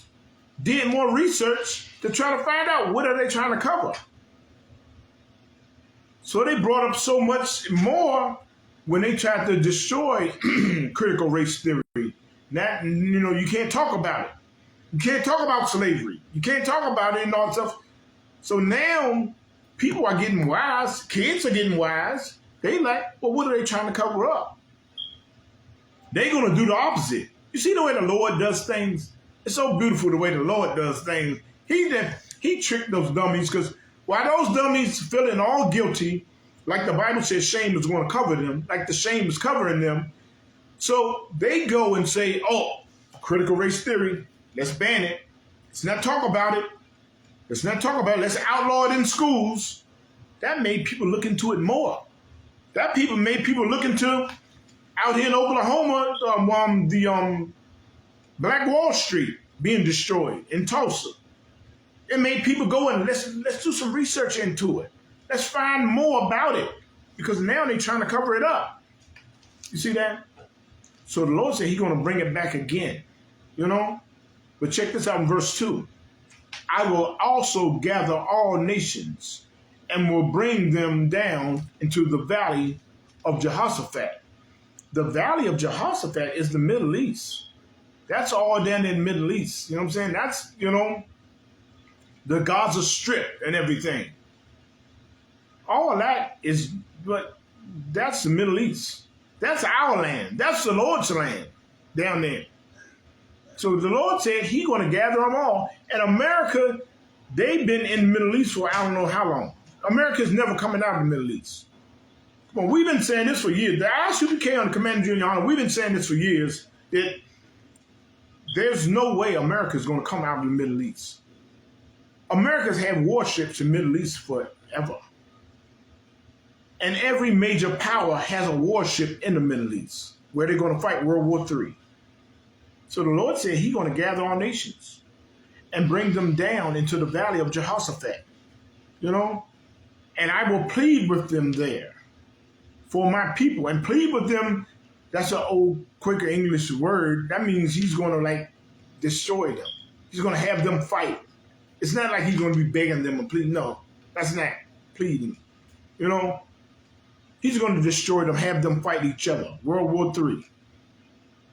did more research to try to find out what are they trying to cover. So they brought up so much more when they tried to destroy critical race theory. That, you know, you can't talk about it. You can't talk about slavery. You can't talk about it and all that stuff. So now people are getting wise. Kids are getting wise. They like, well, what are they trying to cover up? They're going to do the opposite. You see the way the Lord does things? It's so beautiful the way the Lord does things. He tricked those dummies, because while those dummies feeling all guilty, like the Bible says shame is going to cover them, like the shame is covering them, so they go and say, oh, critical race theory, let's ban it. Let's not talk about it. Let's not talk about it. Let's outlaw it in schools. That made people look into it more. That made people look into Out here in Oklahoma, the Black Wall Street being destroyed in Tulsa. It made people go and let's do some research into it. Let's find more about it, because now they're trying to cover it up. You see that? So the Lord said He's going to bring it back again. You know? But check this out in verse 2. I will also gather all nations and will bring them down into the valley of Jehoshaphat. The valley of Jehoshaphat is the Middle East. That's all down in the Middle East. You know what I'm saying? That's, the Gaza Strip and everything. All of that is, but that's the Middle East. That's our land. That's the Lord's land down there. So the Lord said He's going to gather them all. And America, they've been in the Middle East for I don't know how long. America's never coming out of the Middle East. Come on, we've been saying this for years. The Isupk on the Command Junior Honor, we've been saying this for years, that there's no way America's going to come out of the Middle East. America's had warships in the Middle East forever. And every major power has a warship in the Middle East where they're going to fight World War III. So the Lord said He's going to gather all nations and bring them down into the valley of Jehoshaphat. And I will plead with them there for my people. And plead with them, that's an old Quaker English word. That means He's going to destroy them. He's going to have them fight. It's not like He's going to be begging them and pleading. No, that's not pleading. He's going to destroy them, have them fight each other. World War III.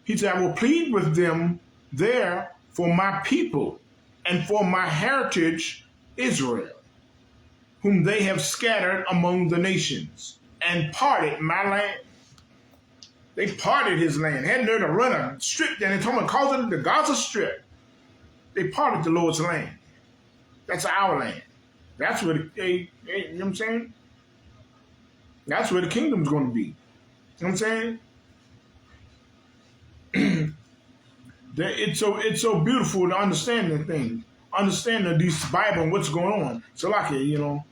He said, I will plead with them there for my people and for my heritage, Israel, whom they have scattered among the nations and parted my land. They parted His land. Had there to run a strip down and told them, called it the Gaza Strip. They parted the Lord's land. That's our land. That's where you know what I'm saying? That's where the kingdom's going to be. You know what I'm saying? It's so beautiful to understand the thing. Understand this Bible and what's going on. Salakia,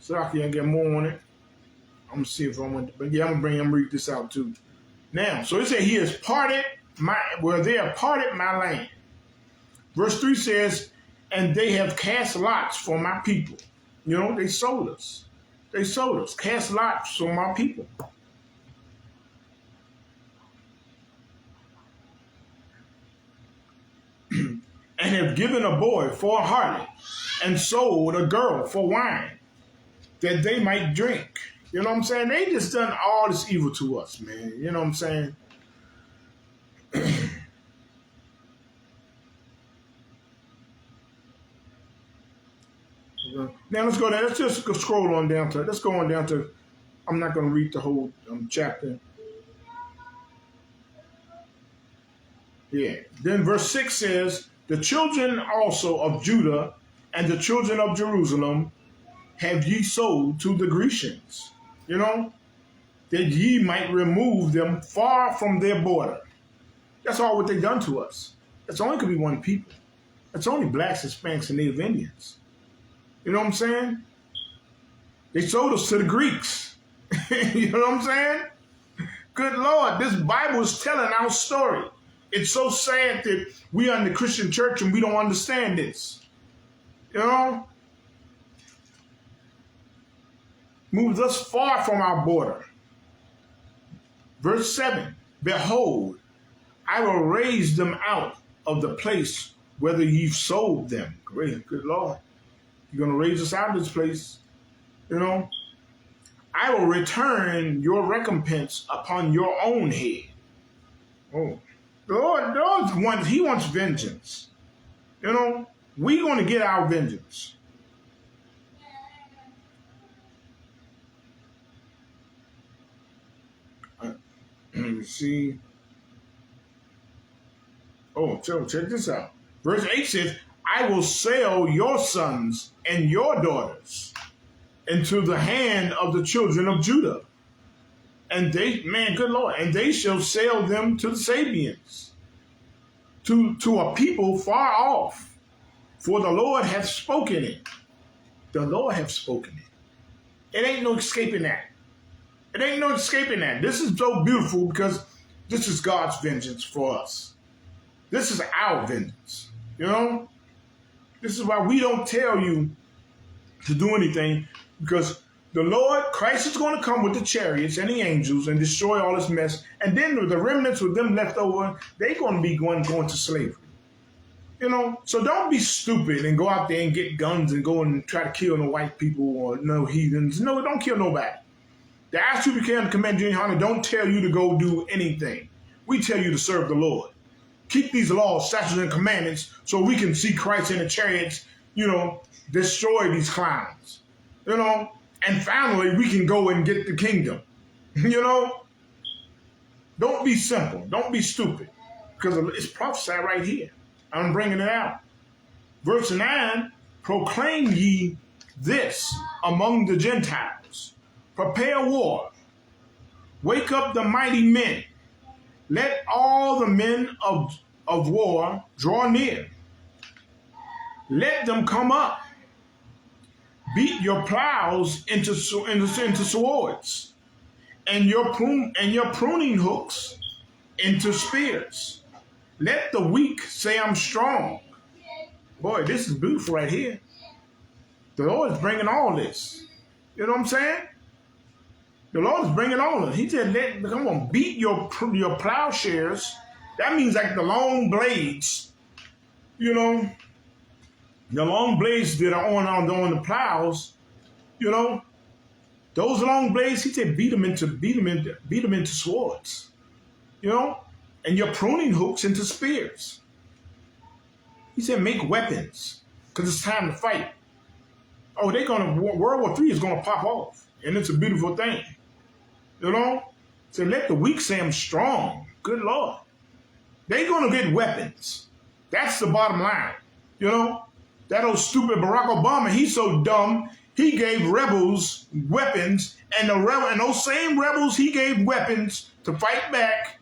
Salakia, I get more on it. I'm going to see if I want to, but yeah, I'm going to read this out too. Now, so it said He has parted they have parted my land. Verse 3 says, and they have cast lots for my people. They sold us. They sold us. Cast lots for my people. And have given a boy for a harlot, and sold a girl for wine, that they might drink. You know what I'm saying? They just done all this evil to us, man. You know what I'm saying? Now let's go down. Let's just scroll on down to. Let's go on down to. I'm not going to read the whole chapter. Yeah. Then verse 6 says, the children also of Judah and the children of Jerusalem have ye sold to the Grecians, that ye might remove them far from their border. That's all what they done to us. That's only could be one people. That's only blacks, Hispanics, and Native Indians. You know what I'm saying? They sold us to the Greeks. You know what I'm saying? Good Lord, this Bible is telling our story. It's so sad that we are in the Christian church and we don't understand this. Moves us far from our border. Verse 7, behold, I will raise them out of the place whether you've sold them. Great, good Lord. You're going to raise us out of this place. I will return your recompense upon your own head. Oh, the Lord He wants vengeance. We're going to get our vengeance. Let me see. Oh, check this out. Verse 8 says, I will sell your sons and your daughters into the hand of the children of Judah. And they, good Lord, and they shall sell them to the Sabians, to a people far off. For the Lord hath spoken it. The Lord hath spoken it. It ain't no escaping that. It ain't no escaping that. This is so beautiful because this is God's vengeance for us. This is our vengeance. You know? This is why we don't tell you to do anything, because the Lord, Christ is going to come with the chariots and the angels and destroy all this mess. And then the remnants with them left over, they're going to be going to slavery. You know? So don't be stupid and go out there and get guns and go and try to kill no white people or no heathens. No, don't kill nobody. The Isupk and the Commander Junior Hunter don't tell you to go do anything. We tell you to serve the Lord. Keep these laws, statutes, and commandments so we can see Christ in the chariots, you know, destroy these clowns, you know, and finally we can go and get the kingdom, you know. Don't be simple. Don't be stupid, because it's prophesied right here. I'm bringing it out. Verse 9, proclaim ye this among the Gentiles. Prepare war. Wake up the mighty men. Let all the men of war draw near. Let them come up. Beat your plows into swords, and your pruning hooks into spears. Let the weak say, I'm strong. Boy, this is beautiful right here. The Lord is bringing all this. You know what I'm saying? The Lord is bringing all of it. He said, come on, beat your plowshares. That means like the long blades, you know, the long blades that are on the plows, you know, those long blades. He said, beat them into swords, you know, and your pruning hooks into spears. He said, make weapons, because it's time to fight. Oh, World War III is gonna pop off, and it's a beautiful thing. You know? So let the weak say I'm strong. Good Lord. They're going to get weapons. That's the bottom line. You know? That old stupid Barack Obama, he's so dumb, he gave rebels weapons, and those same rebels he gave weapons to fight back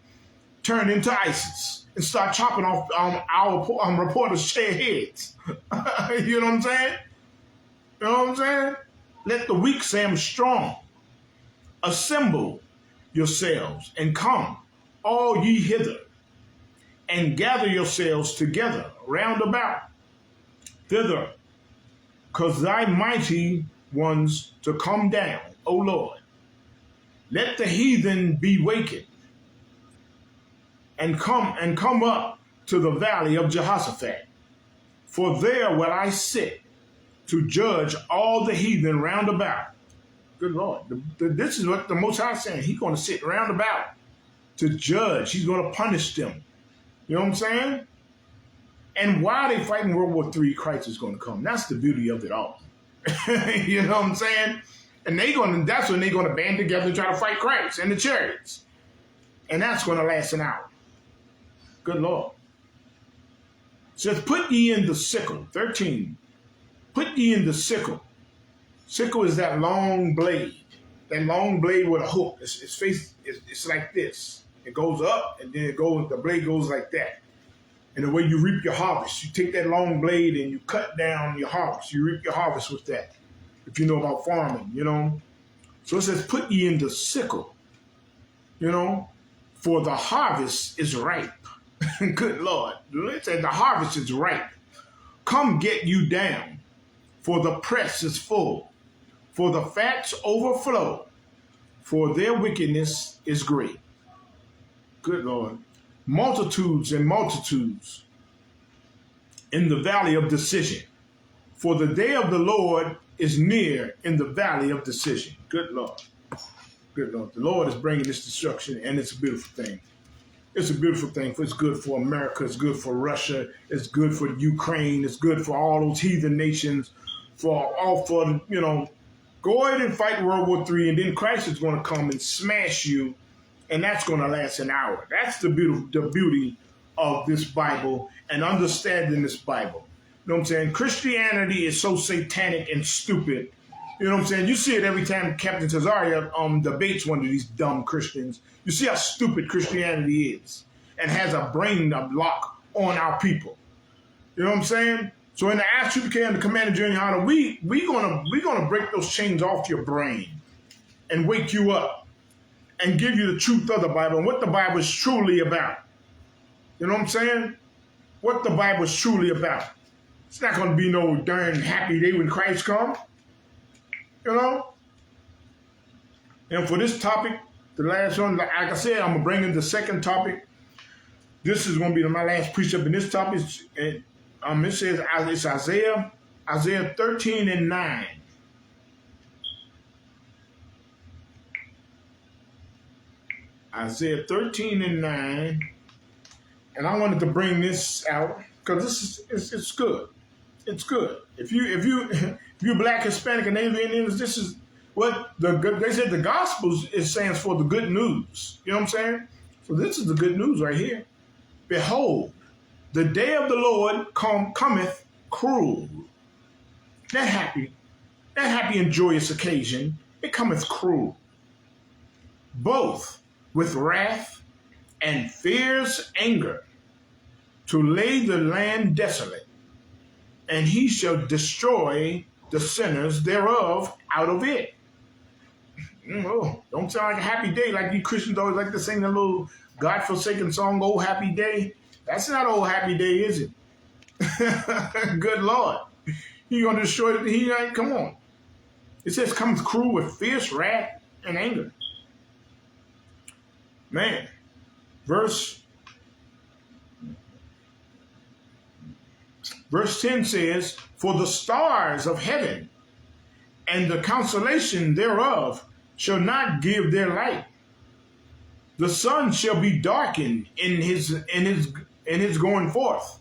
turned into ISIS and start chopping off our reporters' heads. You know what I'm saying? You know what I'm saying? Let the weak say I'm strong. Assemble yourselves and come, all ye hither, and gather yourselves together round about thither, cause thy mighty ones to come down, O Lord. Let the heathen be wakened, and come up to the valley of Jehoshaphat, for there will I sit to judge all the heathen round about. Good Lord. This is what the Most High is saying. He's going to sit round about to judge. He's going to punish them. You know what I'm saying? And while they're fighting World War III, Christ is going to come. That's the beauty of it all. You know what I'm saying? And that's when they're going to band together and try to fight Christ and the chariots. And that's going to last an hour. Good Lord. It says, put ye in the sickle. 13. Put ye in the sickle. Sickle is that long blade. That long blade with a hook. It's like this. It goes up, and then the blade goes like that. And the way you reap your harvest, you take that long blade and you cut down your harvest. You reap your harvest with that. If you know about farming, you know. So it says, put ye in the sickle, you know, for the harvest is ripe. Good Lord. It says the harvest is ripe. Come get you down, for the press is full. For the fats overflow, for their wickedness is great. Good Lord. Multitudes and multitudes in the valley of decision. For the day of the Lord is near in the valley of decision. Good Lord. Good Lord. The Lord is bringing this destruction, and it's a beautiful thing. It's a beautiful thing. It's good for America. It's good for Russia. It's good for Ukraine. It's good for all those heathen nations. You know, go ahead and fight World War III, and then Christ is going to come and smash you, and that's going to last an hour. That's the beauty of this Bible and understanding this Bible. You know what I'm saying? Christianity is so satanic and stupid. You know what I'm saying? You see it every time Captain Tazaria debates one of these dumb Christians. You see how stupid Christianity is and has a brain lock on our people. You know what I'm saying? So in the Isupk and the Commander Junior Hunter, we gonna break those chains off your brain and wake you up and give you the truth of the Bible and what the Bible is truly about. You know what I'm saying? What the Bible is truly about. It's not going to be no darn happy day when Christ comes. You know? And for this topic, the last one, like I said, I'm going to bring in the second topic. This is going to be my last precept in this topic. It says, it's Isaiah 13:9. Isaiah 13:9. And I wanted to bring this out because it's good. It's good. If you're Black, Hispanic, and Native Indians, this is what they said. The Gospels stands for the good news. You know what I'm saying? So this is the good news right here. Behold, the day of the Lord cometh cruel. That happy and joyous occasion, it cometh cruel, both with wrath and fierce anger, to lay the land desolate, and he shall destroy the sinners thereof out of it. Oh, don't sound like a happy day like you Christians always like to sing a little God-forsaken song, "Oh Happy Day." That's not "Oh Happy Day," is it? Good Lord. He gonna destroy it. Come on. It says comes cruel with fierce wrath and anger. Man. Verse 10 says, for the stars of heaven and the constellation thereof shall not give their light. The sun shall be darkened in his going forth,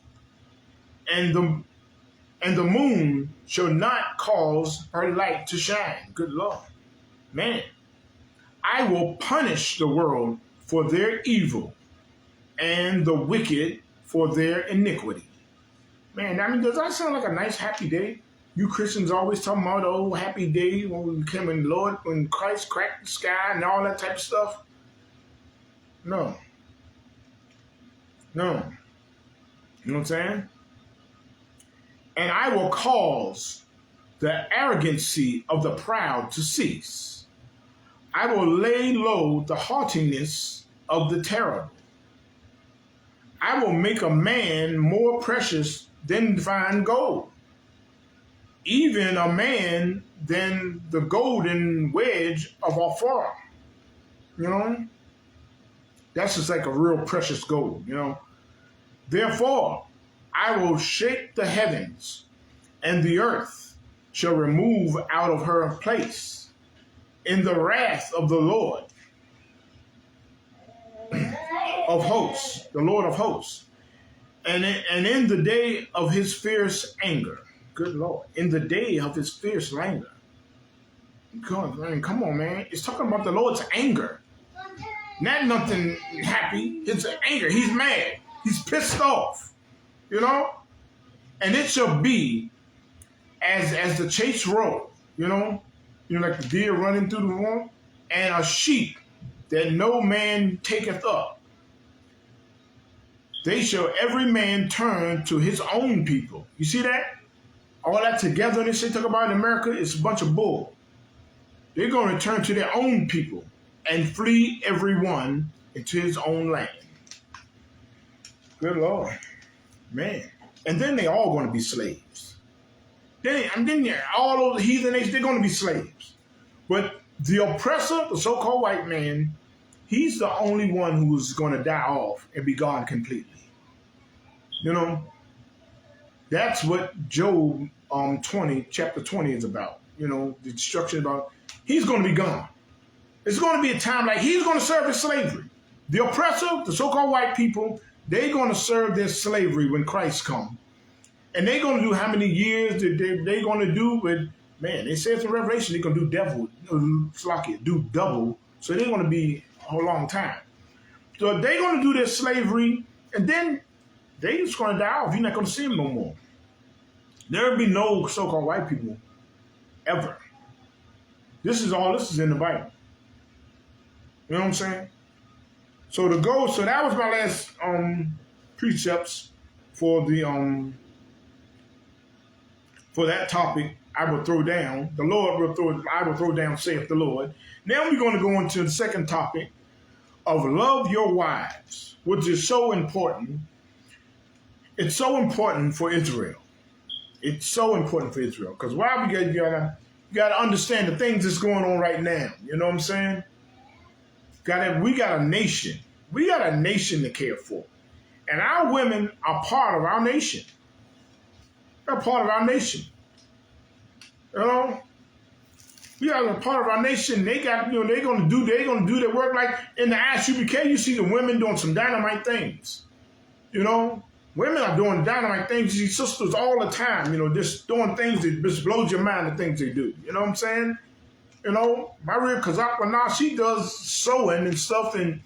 and the moon shall not cause her light to shine. Good Lord. Man, I will punish the world for their evil and the wicked for their iniquity. Man, I mean, does that sound like a nice, happy day? You Christians always talking about the old happy day when Christ cracked the sky and all that type of stuff. No. You know what I'm saying? And I will cause the arrogancy of the proud to cease. I will lay low the haughtiness of the terrible. I will make a man more precious than fine gold, even a man than the golden wedge of Ophir. You know? That's just like a real precious gold, you know? Therefore, I will shake the heavens, and the earth shall remove out of her place in the wrath of the Lord of hosts, the Lord of hosts, and in the day of his fierce anger. Good Lord, in the day of his fierce anger. God, man, come on, man. It's talking about the Lord's anger. Not nothing happy. It's anger. He's mad. He's pissed off. You know? And it shall be as the chase roe, you know, like the deer running through the womb, and a sheep that no man taketh up. They shall every man turn to his own people. You see that? All that togetherness they talk about in America is a bunch of bull. They're going to turn to their own people and flee everyone into his own land. Good Lord. Man. And then they all going to be slaves. Then all those heathen nations, they're going to be slaves. But the oppressor, the so-called white man, he's the only one who's going to die off and be gone completely. You know, that's what Job chapter 20 is about. You know, the destruction about, he's going to be gone. It's going to be a time like he's going to serve his slavery. The oppressor, the so-called white people, they're going to serve their slavery when Christ comes. And they're going to do how many years they're going to do with, man, it says in Revelation they're going to do double. So they're going to be a long time. So they're going to do their slavery, and then they just going to die off. You're not going to see them no more. There'll be no so-called white people ever. This is in the Bible. You know what I'm saying? So that was my last precepts for the for that topic. I will throw down. The Lord will throw, I will throw down, saith the Lord. Now we're going to go into the second topic of love your wives, which is so important. It's so important for Israel. It's so important for Israel. Because why you gotta understand the things that's going on right now. You know what I'm saying? We got a nation. We got a nation to care for. And our women are part of our nation. They're part of our nation. You know? We are a part of our nation. They got, they're gonna do their work. Like in the Isupk, you see the women doing some dynamite things. You know? Women are doing dynamite things. You see sisters all the time, just doing things that just blows your mind, the things they do. You know what I'm saying? My real Kazakwana, she does sewing and stuff, and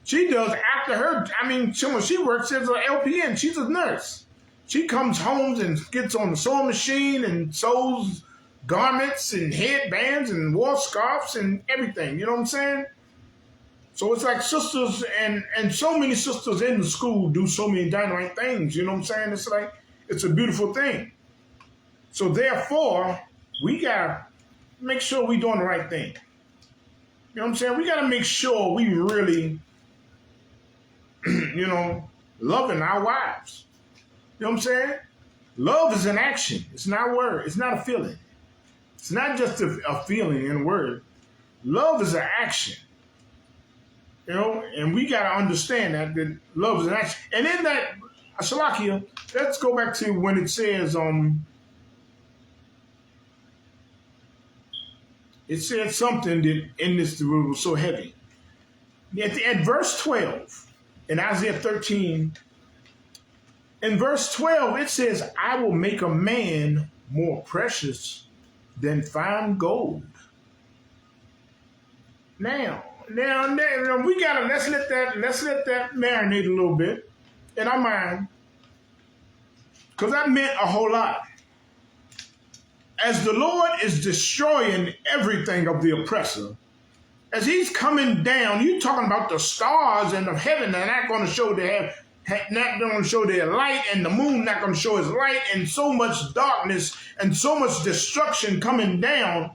she does after her. I mean, she works as an LPN. She's a nurse. She comes home and gets on the sewing machine and sews garments and headbands and war scarves and everything. You know what I'm saying? So it's like sisters and so many sisters in the school do so many dynamite things. You know what I'm saying? It's like, it's a beautiful thing. So therefore, we got to make sure we're doing the right thing. You know what I'm saying? We got to make sure we really, loving our wives. You know what I'm saying? Love is an action. It's not a word. It's not a feeling. It's not just a feeling and a word. Love is an action. And we got to understand that love is an action. And in that, Shalakia, let's go back to when it says, it said something that in this was so heavy. At verse 12, in Isaiah 13, in verse 12, it says, I will make a man more precious than fine gold. Now we gotta let's let that marinate a little bit in our mind, because that meant a whole lot. As the Lord is destroying everything of the oppressor, as He's coming down, you talking about the stars and the heaven are not going to show not going to show their light, and the moon not going to show its light, and so much darkness and so much destruction coming down.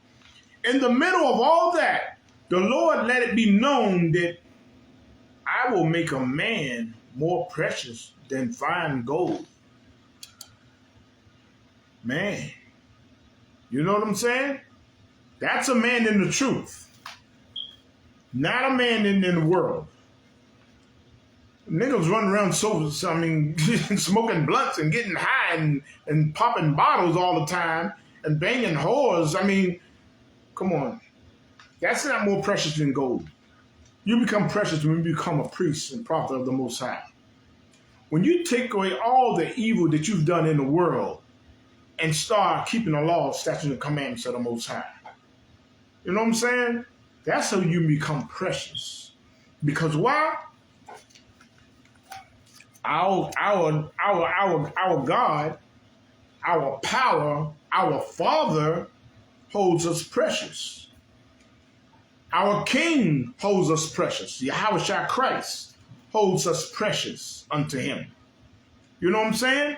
In the middle of all that, the Lord let it be known that I will make a man more precious than fine gold. Man, you know what I'm saying? That's a man in the truth, not a man in the world. Niggas running around smoking blunts and getting high and popping bottles all the time and banging whores. I mean, come on. That's not more precious than gold. You become precious when you become a priest and prophet of the Most High. When you take away all the evil that you've done in the world and start keeping the law, statutes, and commandments of the Most High. You know what I'm saying? That's how you become precious. Because why? Our God, our power, our Father holds us precious. Our King holds us precious. Yahawadah Christ holds us precious unto Him. You know what I'm saying?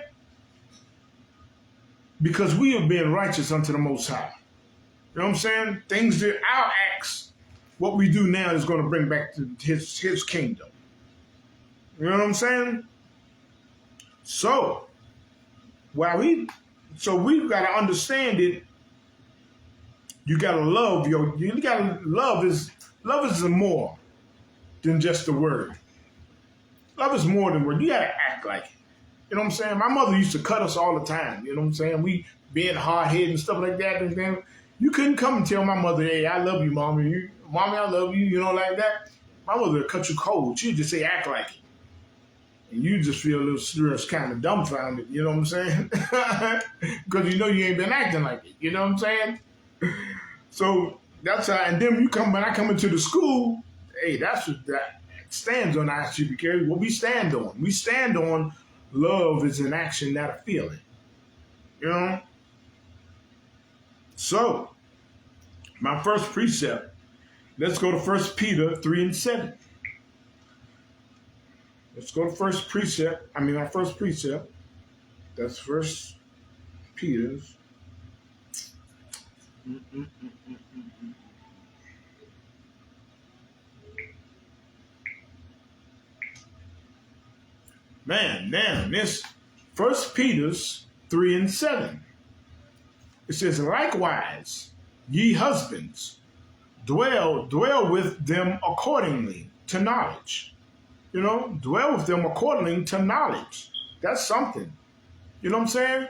Because we have been righteous unto the Most High. You know what I'm saying? Things that our acts, what we do now is going to bring back to His kingdom. You know what I'm saying? So, we've got to understand it. You gotta love love is more than just the word. Love is more than word. You gotta act like it. You know what I'm saying? My mother used to cut us all the time. You know what I'm saying? We being hard-headed and stuff like that. And then you couldn't come and tell my mother, hey, I love you, mommy. Mommy, I love you, like that. My mother would cut you cold. She'd just say, act like it. And you just feel a little kind of dumbfounded, you know what I'm saying? Because you ain't been acting like it, you know what I'm saying? So that's how, and then when I come into the school, hey, that's what that stands on Isupk. What we stand on. We stand on love is an action, not a feeling. You know? So, my first precept, let's go to 1 Peter 3:7. Let's go to our first precept. That's 1 Peter's mm, mm, mm, mm, mm. Man, now this First Peter's 3:7. It says, likewise, ye husbands, dwell with them accordingly to knowledge. You know, dwell with them according to knowledge. That's something. You know what I'm saying?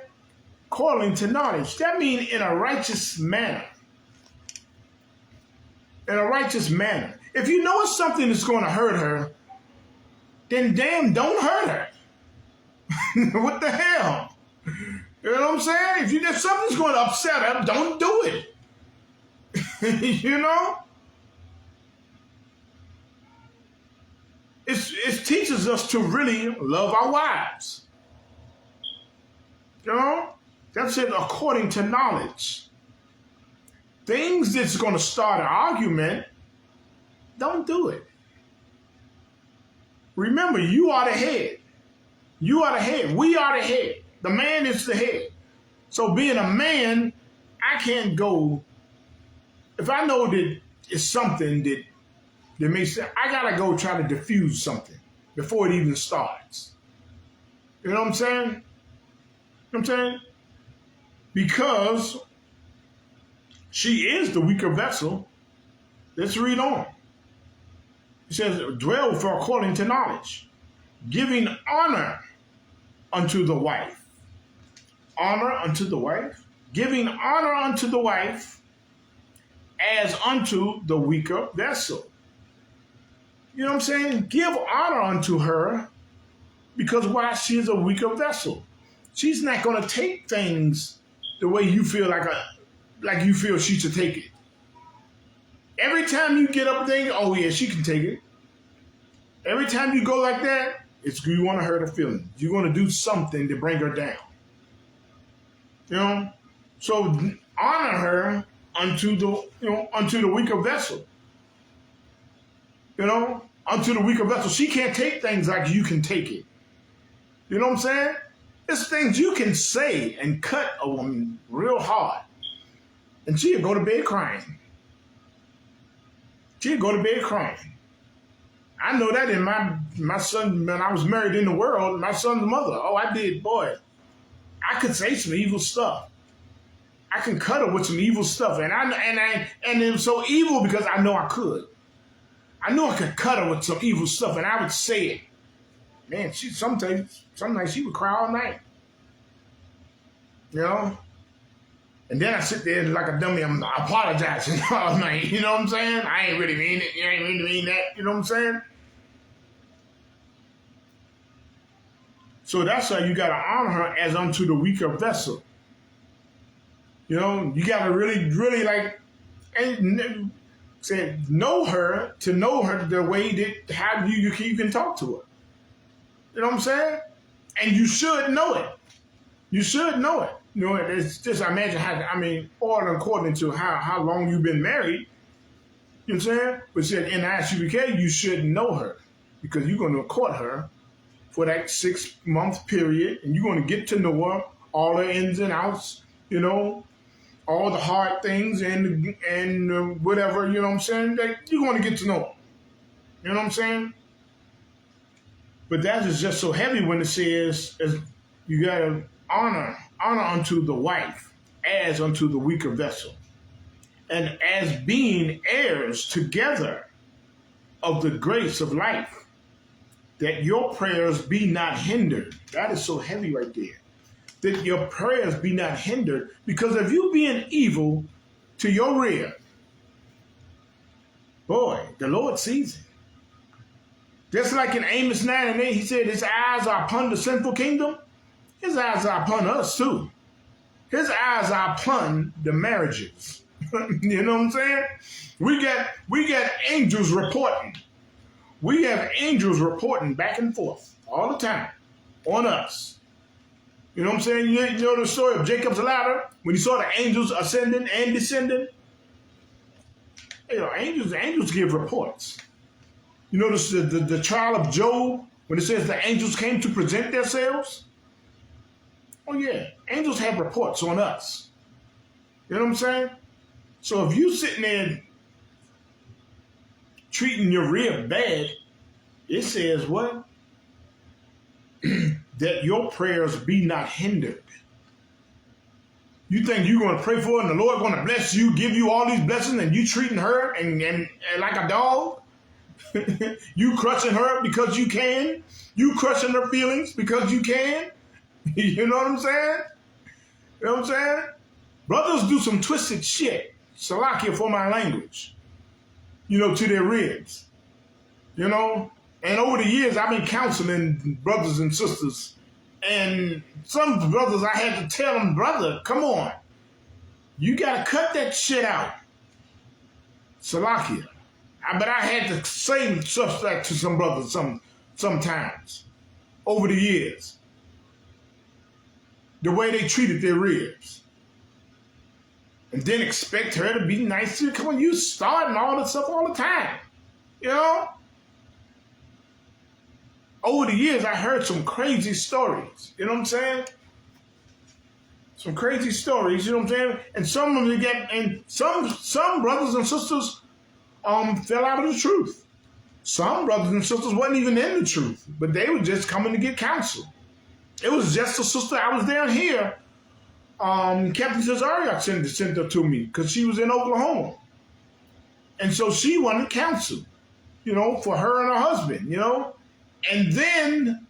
According to knowledge. That means in a righteous manner. In a righteous manner. If you know it's something that's going to hurt her, then damn, don't hurt her. What the hell? You know what I'm saying? If there's something's going to upset her, don't do it. You know? It teaches us to really love our wives. You know? That's it, according to knowledge. Things that's going to start an argument, don't do it. Remember, you are the head. You are the head. We are the head. The man is the head. So being a man, I can't go, if I know that it's something that makes sense, I got to go try to diffuse something before it even starts. You know what I'm saying? You know what I'm saying? Because she is the weaker vessel. Let's read on. It says, dwell for according to knowledge, giving honor unto the wife. Honor unto the wife. Giving honor unto the wife as unto the weaker vessel. You know what I'm saying? Give honor unto her because why? She is a weaker vessel. She's not going to take things the way you feel like you feel she should take it. Every time you get up there, oh yeah, she can take it. Every time you go like that, you want to hurt her feelings. You're going to do something to bring her down. You know? So honor her unto the weaker vessel. You know? Unto the weaker vessel. She can't take things like you can take it. You know what I'm saying? It's things you can say and cut a woman real hard. And she'll go to bed crying. She'll go to bed crying. I know that in my son, when I was married in the world, my son's mother. Oh, I did, boy. I could say some evil stuff. I can cut her with some evil stuff. And it was so evil because I know I could. I knew I could cut her with some evil stuff, and I would say it. Man, some nights she would cry all night. You know? And then I sit there like a dummy, I'm apologizing all night. You know what I'm saying? I ain't really mean it. You ain't really mean that. You know what I'm saying? So that's how you got to honor her as unto the weaker vessel. You know, you got to really, really know her the way that how you can talk to her. You know what I'm saying? And you should know it. You should know it. You know, it's just imagine or according to how long you've been married. You know what I'm saying? But said in the Isupk, you should know her because you're going to court her for that 6-month period, and you're going to get to know her, all her ins and outs, you know, all the hard things and whatever, you know what I'm saying? That you're going to get to know her. You know what I'm saying? But that is just so heavy when it says you got to honor unto the wife as unto the weaker vessel, and as being heirs together of the grace of life, that your prayers be not hindered. That is so heavy right there. That your prayers be not hindered, because of you being evil to your rear, boy, the Lord sees it. Just like in Amos 9:8, he said his eyes are upon the sinful kingdom. His eyes are upon us too. His eyes are upon the marriages. You know what I'm saying? We get angels reporting. We have angels reporting back and forth all the time on us. You know what I'm saying? You know the story of Jacob's ladder when he saw the angels ascending and descending? You know, angels give reports. You notice the trial of Job when it says the angels came to present themselves? Oh yeah, angels have reports on us. You know what I'm saying? So if you sitting there treating your rib bad, it says what? That your prayers be not hindered. You think you're going to pray for her and the Lord going to bless you, give you all these blessings, and you treating her and like a dog? You crushing her because you can? You crushing her feelings because you can? You know what I'm saying? You know what I'm saying? Brothers do some twisted shit, salakia for my language, to their ribs. And over the years, I've been counseling brothers and sisters. And some brothers, I had to tell them, brother, come on. You got to cut that shit out. Salakia. But I had to say stuff like to some brothers sometimes over the years. The way they treated their ribs. And then expect her to be nice to you. Come on, you starting all this stuff all the time. Over the years, I heard some crazy stories. You know what I'm saying? Some crazy stories, you know what I'm saying? And some of them some brothers and sisters fell out of the truth. Some brothers and sisters wasn't even in the truth, but they were just coming to get counsel. It was just a sister. I was down here. Captain Cesariak sent her to me because she was in Oklahoma. And so she wanted counsel, for her and her husband, And then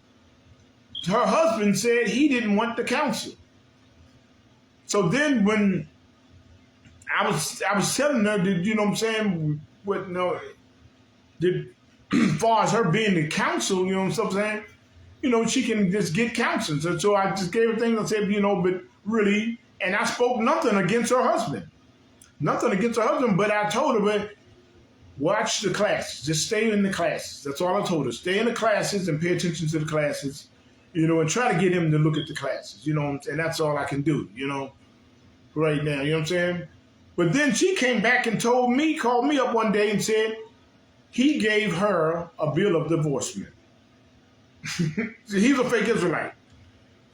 her husband said he didn't want the counsel. So then when I was telling her that, you know what I'm saying, as far as her being the counsel, you know what I'm saying, she can just get counsel. So I just gave her things. I said, but really, and I spoke nothing against her husband. Nothing against her husband, but I told her, but watch the classes. Just stay in the classes. That's all I told her. Stay in the classes and pay attention to the classes, and try to get him to look at the classes, and that's all I can do, right now, you know what I'm saying? But then she came back and called me up one day and said he gave her a bill of divorcement. He's a fake Israelite.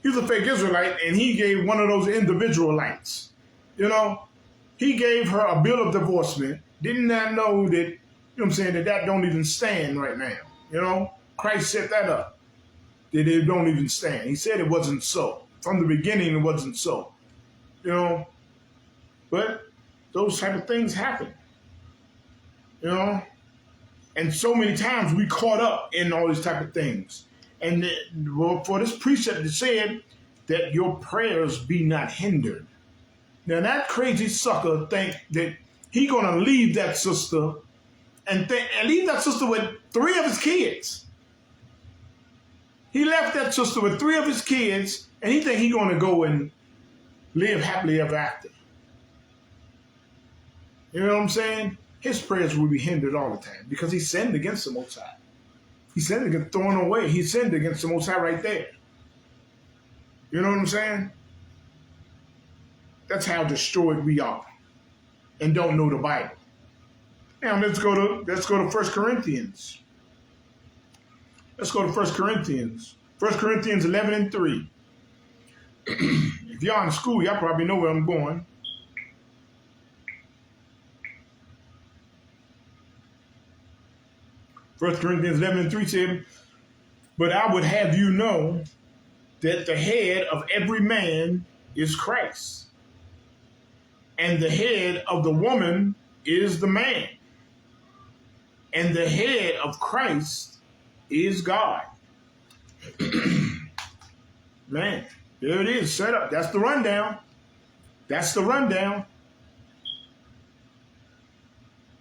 He's a fake Israelite, and he gave one of those individual lights. He gave her a bill of divorcement. Did not know that, that don't even stand right now. Christ set that up. That it don't even stand. He said it wasn't so. From the beginning, it wasn't so. But those type of things happen. And so many times we caught up in all these type of things. And for this precept, it said that your prayers be not hindered. Now that crazy sucker think that he gonna leave that sister and leave that sister with 3 of his kids. He left that sister with 3 of his kids, and he think he gonna go and live happily ever after. You know what I'm saying? His prayers will be hindered all the time because he sinned against the Most High. He sinned against throwing away. He sinned against the Most High right there. You know what I'm saying? That's how destroyed we are and don't know the Bible. Now let's go to 1 Corinthians. Let's go to 1 Corinthians. 1 Corinthians 11:3. If y'all in school, y'all probably know where I'm going. First Corinthians 11:3 said, but I would have you know that the head of every man is Christ, and the head of the woman is the man, and the head of Christ is God. Man, there it is, set up. That's the rundown. That's the rundown.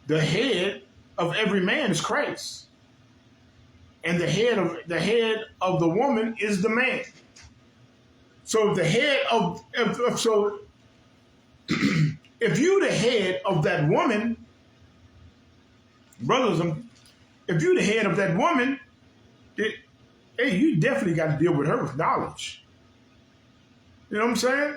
The head of every man is Christ. And the head of the woman is the man. So the head of if you the head of that woman, brothers, if you the head of that woman, hey, you definitely got to deal with her with knowledge. You know what I'm saying?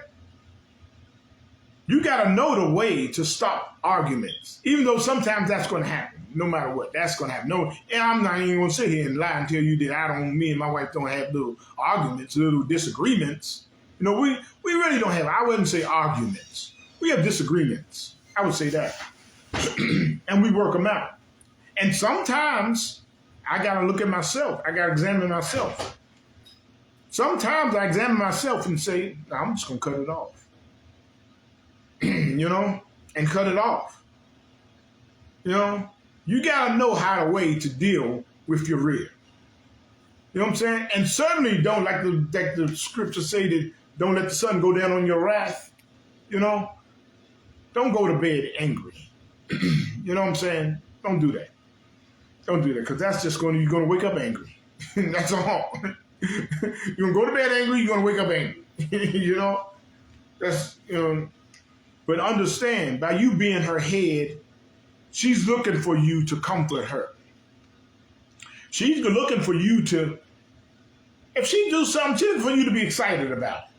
You got to know the way to stop arguments, even though sometimes that's going to happen. No matter what, that's going to happen. No, and I'm not even going to sit here and lie and tell you that me and my wife don't have little arguments, little disagreements. We really don't have, I wouldn't say arguments. We have disagreements. I would say that. And we work them out. And sometimes I got to look at myself. I got to examine myself. Sometimes I examine myself and say, no, I'm just going to cut it off. And cut it off. You got to know how to way to deal with your rear. You know what I'm saying? And certainly don't, like the scriptures say, that don't let the sun go down on your wrath. Don't go to bed angry. You know what I'm saying? Don't do that. Don't do that, because that's just you're going to wake up angry. That's all. You're going to go to bed angry, you're going to wake up angry. But understand, by you being her head, she's looking for you to comfort her. She's looking for you to, if she do something, she's looking for you to be excited about it.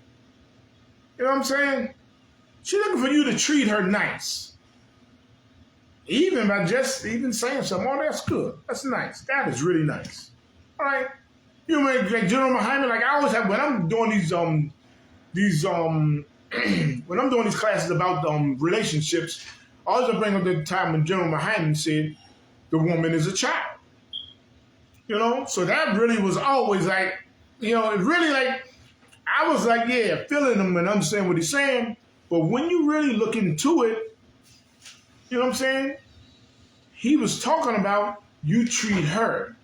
You know what I'm saying? She's looking for you to treat her nice. Even by just even saying something, oh, that's good. That's nice. That is really nice. All right. You know, like General Muhammad, like I always have, when I'm doing when I'm doing these classes about relationships, I always bring up the time when General Muhammad said, the woman is a child. So that really was always like, it really like, I was like, yeah, feeling him and understand what he's saying. But when you really look into it, you know what I'm saying? He was talking about you treat her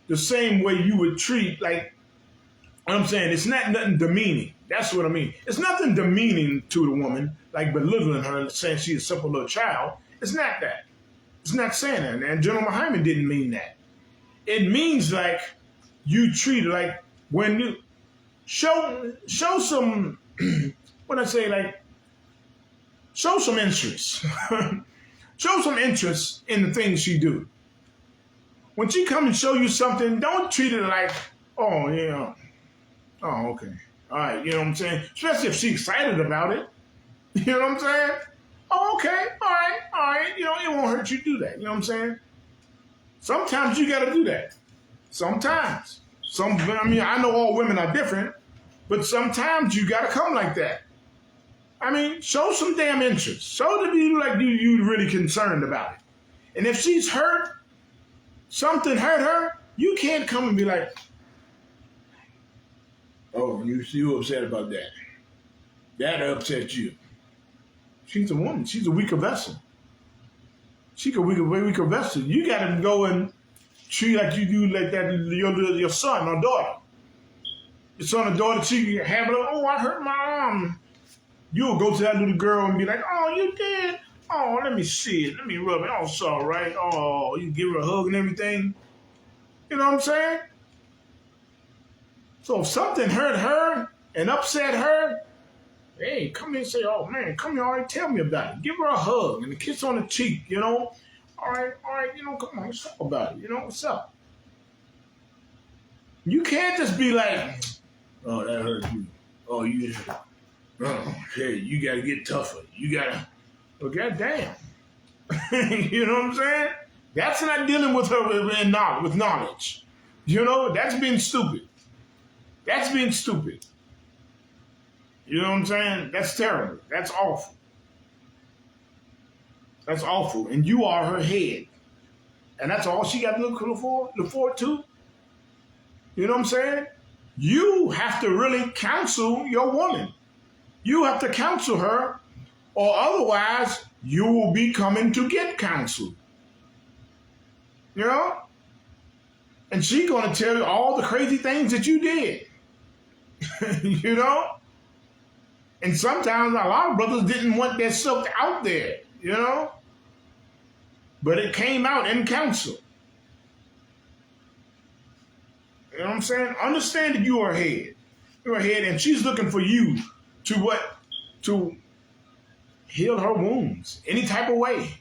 the same way you would treat, like, what I'm saying, it's not nothing demeaning. That's what I mean. It's nothing demeaning to the woman, like belittling her, saying she's a simple little child. It's not that. It's not saying that. And General Muhammad didn't mean that. It means like you treat her like when you show some, what I say, like, show some interest. Show some interest in the things she do. When she come and show you something, don't treat it like, oh, yeah, oh, okay. All right, you know what I'm saying? Especially if she's excited about it. You know what I'm saying? Oh, okay, all right. It won't hurt you to do that. You know what I'm saying? Sometimes you got to do that. Sometimes. I know all women are different, but sometimes you got to come like that. Show some damn interest. Show that you really concerned about it. And if she's hurt, something hurt her, you can't come and be like, oh, you upset about that. That upset you. She's a woman. She's a weaker vessel. She's a weaker vessel. You got to go and treat like you do like that your son or daughter. Your son or daughter, she have it, oh, I hurt my arm. You'll go to that little girl and be like, oh, you did? Oh, let me see it. Let me rub it. Oh, it's all right. Oh, you give her a hug and everything. You know what I'm saying? So if something hurt her and upset her, hey, come here and say, oh, man, come here, all right, tell me about it. Give her a hug and a kiss on the cheek, All right, come on, let's talk about it. What's up? You can't just be like, oh, that hurt you. Oh, you just, oh, hey, you got to get tougher. You got to, well, goddamn. You know what I'm saying? That's not dealing with her with knowledge. That's being stupid. That's being stupid. You know what I'm saying? That's terrible. That's awful. That's awful. And you are her head. And that's all she got to look forward to. You know what I'm saying? You have to really counsel your woman. You have to counsel her, or otherwise you will be coming to get counsel. And she's going to tell you all the crazy things that you did. And sometimes a lot of brothers didn't want that stuff out there, But it came out in counsel. You know what I'm saying? Understand that you are head. You're head, and she's looking for you to what? To heal her wounds. Any type of way.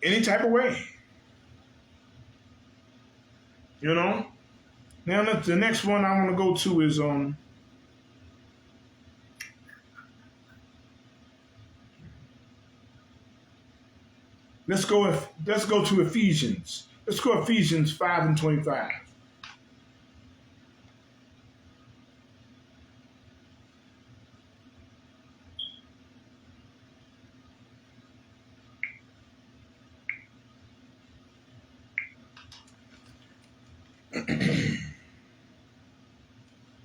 Any type of way. Now the next one I want to go to is let's go to Ephesians. Let's go Ephesians 5:25.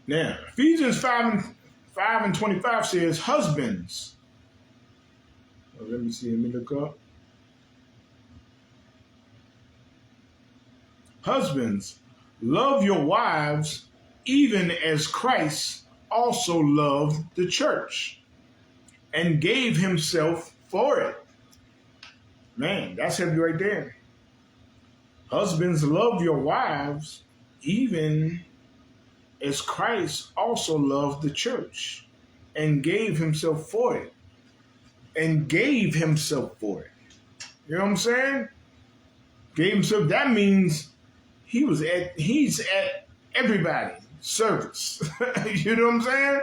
Now, Ephesians 5:25 says, husbands. Oh, let me look up. Husbands, love your wives, even as Christ also loved the church and gave himself for it. Man, that's heavy right there. Husbands, love your wives, even as Christ also loved the church and gave himself for it. And gave himself for it. You know what I'm saying? Gave himself, that means he's at everybody's service. You know what I'm saying?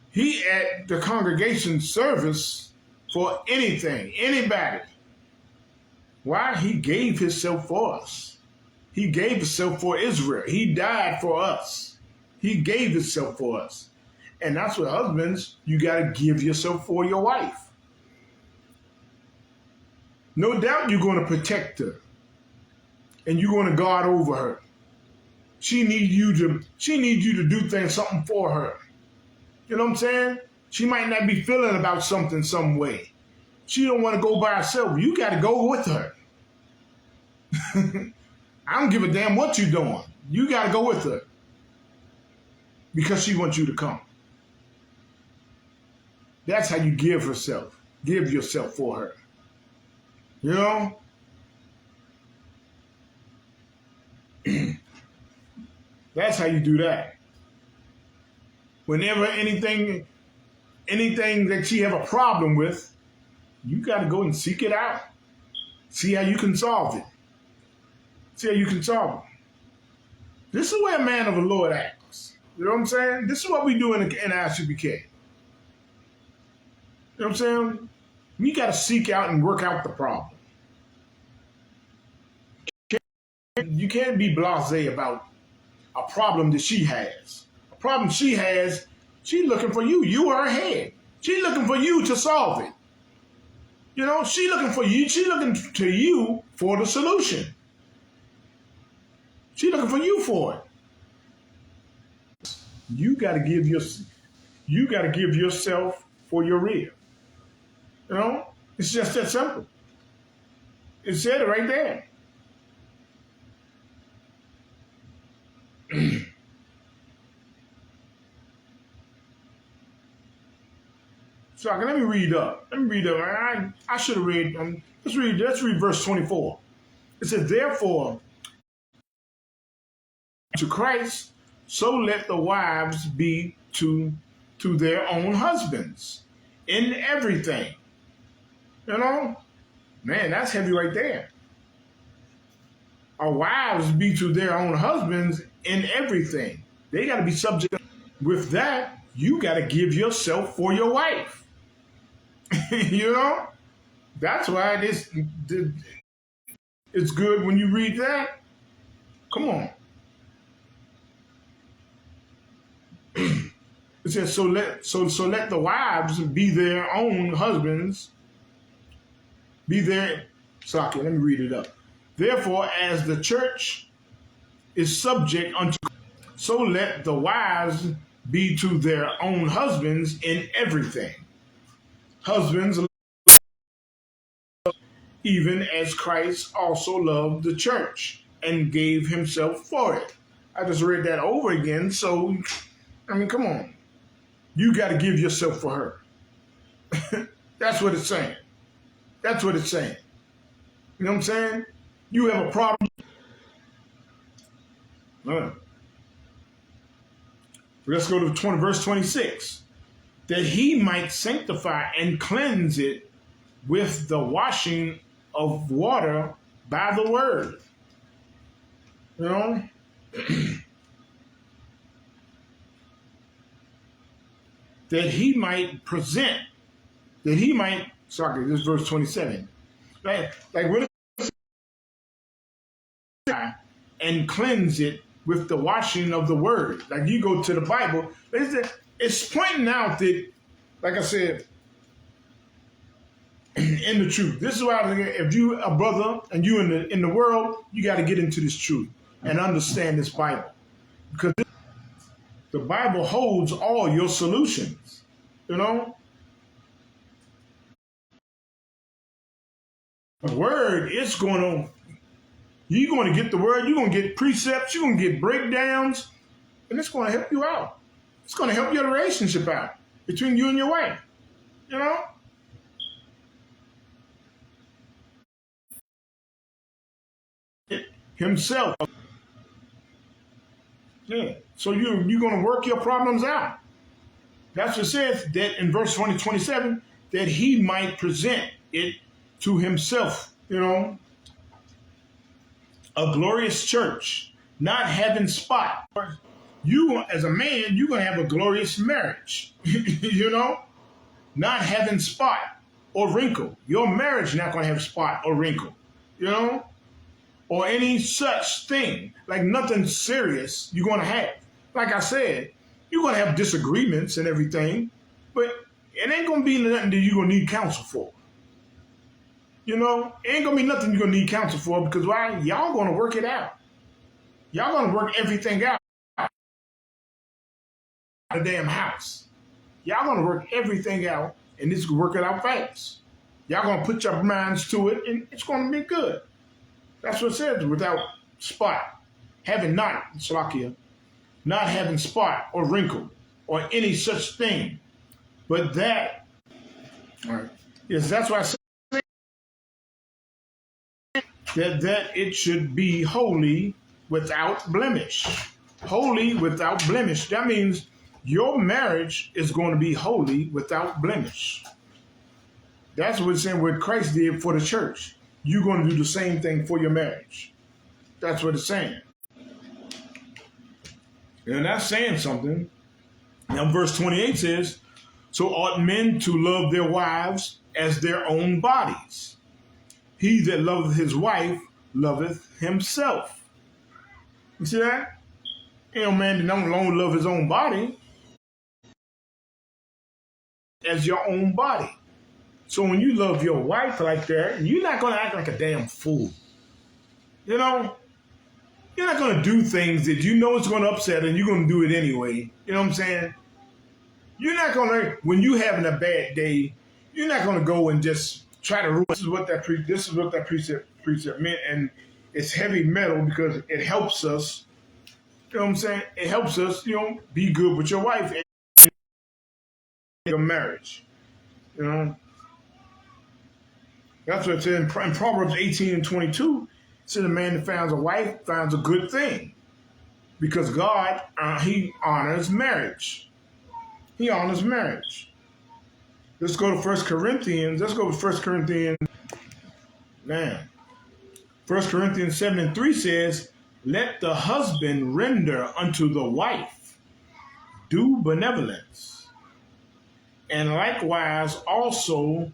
He at the congregation's service for anything, anybody. Why? He gave himself for us. He gave himself for Israel. He died for us. He gave himself for us. And that's what husbands, you got to give yourself for your wife. No doubt you're going to protect her. And you're going to guard over her. She needs you to do something for her. You know what I'm saying? She might not be feeling about something some way. She don't want to go by herself. You got to go with her. I don't give a damn what you're doing. You got to go with her. Because she wants you to come. That's how you give yourself for her. You know? That's how you do that. Whenever anything that you have a problem with, you got to go and seek it out. See how you can solve it. See how you can solve it. This is where a man of the Lord acts. You know what I'm saying? This is what we do in Isupk. You know what I'm saying? We got to seek out and work out the problem. You can't be blasé about a problem that she has. A problem she has, she's looking for you. You are her head. She's looking for you to solve it. You know, she's looking for you. She's looking to you for the solution. She's looking for you for it. You got to give yourself for your real. You know, it's just that simple. It said it right there. So let me read up. I should have read. Let's read verse 24. It says, therefore, to Christ, so let the wives be to their own husbands in everything. You know, man, that's heavy right there. Our wives be to their own husbands in everything. They got to be subject. With that, you got to give yourself for your wife. You know, that's why it's good when you read that. Come on. It says, so let the wives be their own husbands. Let me read it up. Therefore, as the church is subject unto, so let the wives be to their own husbands in everything. Husbands, even as Christ also loved the church and gave himself for it. I just read that over again. So, come on. You got to give yourself for her. That's what it's saying. That's what it's saying. You know what I'm saying? You have a problem. Let's go to verse 26. That he might sanctify and cleanse it with the washing of water by the word. You know? That he might present, this is verse 27. Like what and cleanse it with the washing of the word. Like you go to the Bible, it's pointing out that, like I said, in the truth. This is why if you a brother and you in the world, you got to get into this truth and understand this Bible. Because The Bible holds all your solutions. You know? The word is going to, you're going to get the word, you're going to get precepts, you're going to get breakdowns, and it's going to help you out. It's going to help your relationship out between you and your wife. You know? Himself. Yeah. So you're going to work your problems out. That's what it says that in verse 27, that he might present it to himself, you know, a glorious church, not having spot. You, as a man, you're going to have a glorious marriage, you know, not having spot or wrinkle. Your marriage not going to have spot or wrinkle, you know, or any such thing, like nothing serious you're going to have. Like I said, you're going to have disagreements and everything, but it ain't going to be nothing that you're going to need counsel for. You know, it ain't going to be nothing you're going to need counsel for, because why? Y'all going to work it out. Y'all going to work everything out. The damn house. Y'all going to work everything out, and it's going to work it out fast. Y'all going to put your minds to it, and it's going to be good. That's what it says, without spot, having not, Salakia, not having spot or wrinkle or any such thing, but that, all right, yes, that's why I say that it should be holy without blemish. Holy without blemish. That means your marriage is going to be holy without blemish. That's what it's saying, what Christ did for the church. You're going to do the same thing for your marriage. That's what it's saying. And that's saying something. Now, verse 28 says, so ought men to love their wives as their own bodies. He that loveth his wife loveth himself. You see that? You know, man that don't only love his own body as your own body. So when you love your wife like that, you're not going to act like a damn fool. You know? You're not going to do things that you know it's going to upset her, and you're going to do it anyway. You know what I'm saying? You're not going to, when you're having a bad day, you're not going to go and just try to ruin. This is what that precept meant, and it's heavy metal because it helps us. You know what I'm saying? It helps us, you know, be good with your wife and your marriage. You know? That's what it says in Proverbs 18:22. It says a man that finds a wife finds a good thing, because God, he honors marriage. He honors marriage. Let's go to 1 Corinthians. Let's go to 1 Corinthians. Man. 1 Corinthians 7:3 says, let the husband render unto the wife due benevolence, and likewise also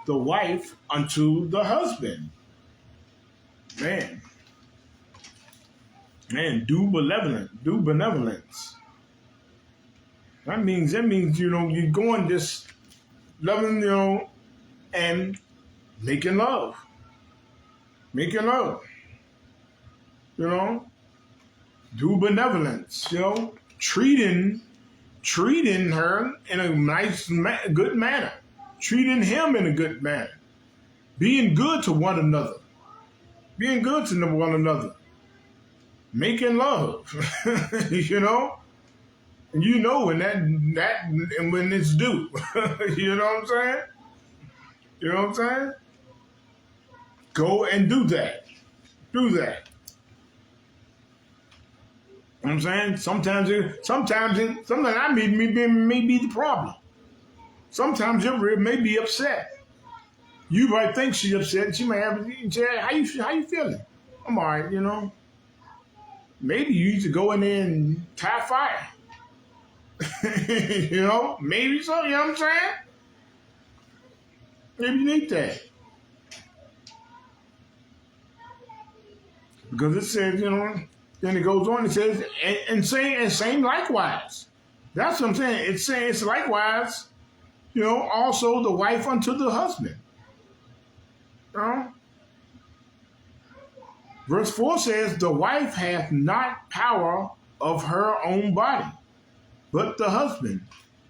the wife unto the husband. Man, due benevolence. That means, you know, you're going this loving, you know, and making love. Making love. You know, due benevolence, you know, treating her in a nice, good manner. Treating him in a good manner. Being good to one another. Being good to one another. Making love. You know? And you know when and when it's due. You know what I'm saying? You know what I'm saying? Go and do that. Do that. You know what I'm saying? Sometimes I may be the problem. Sometimes your rib may be upset. You might think she's upset, and she may have say, how you feeling? I'm all right, you know. Maybe you need to go in there and tie fire. You know, maybe so, you know what I'm saying? Maybe you need that. Because it says, you know, then it goes on, it says, and same likewise. That's what I'm saying. It's saying it's likewise, you know, also the wife unto the husband. You know? Verse 4 says, the wife hath not power of her own body. but the husband.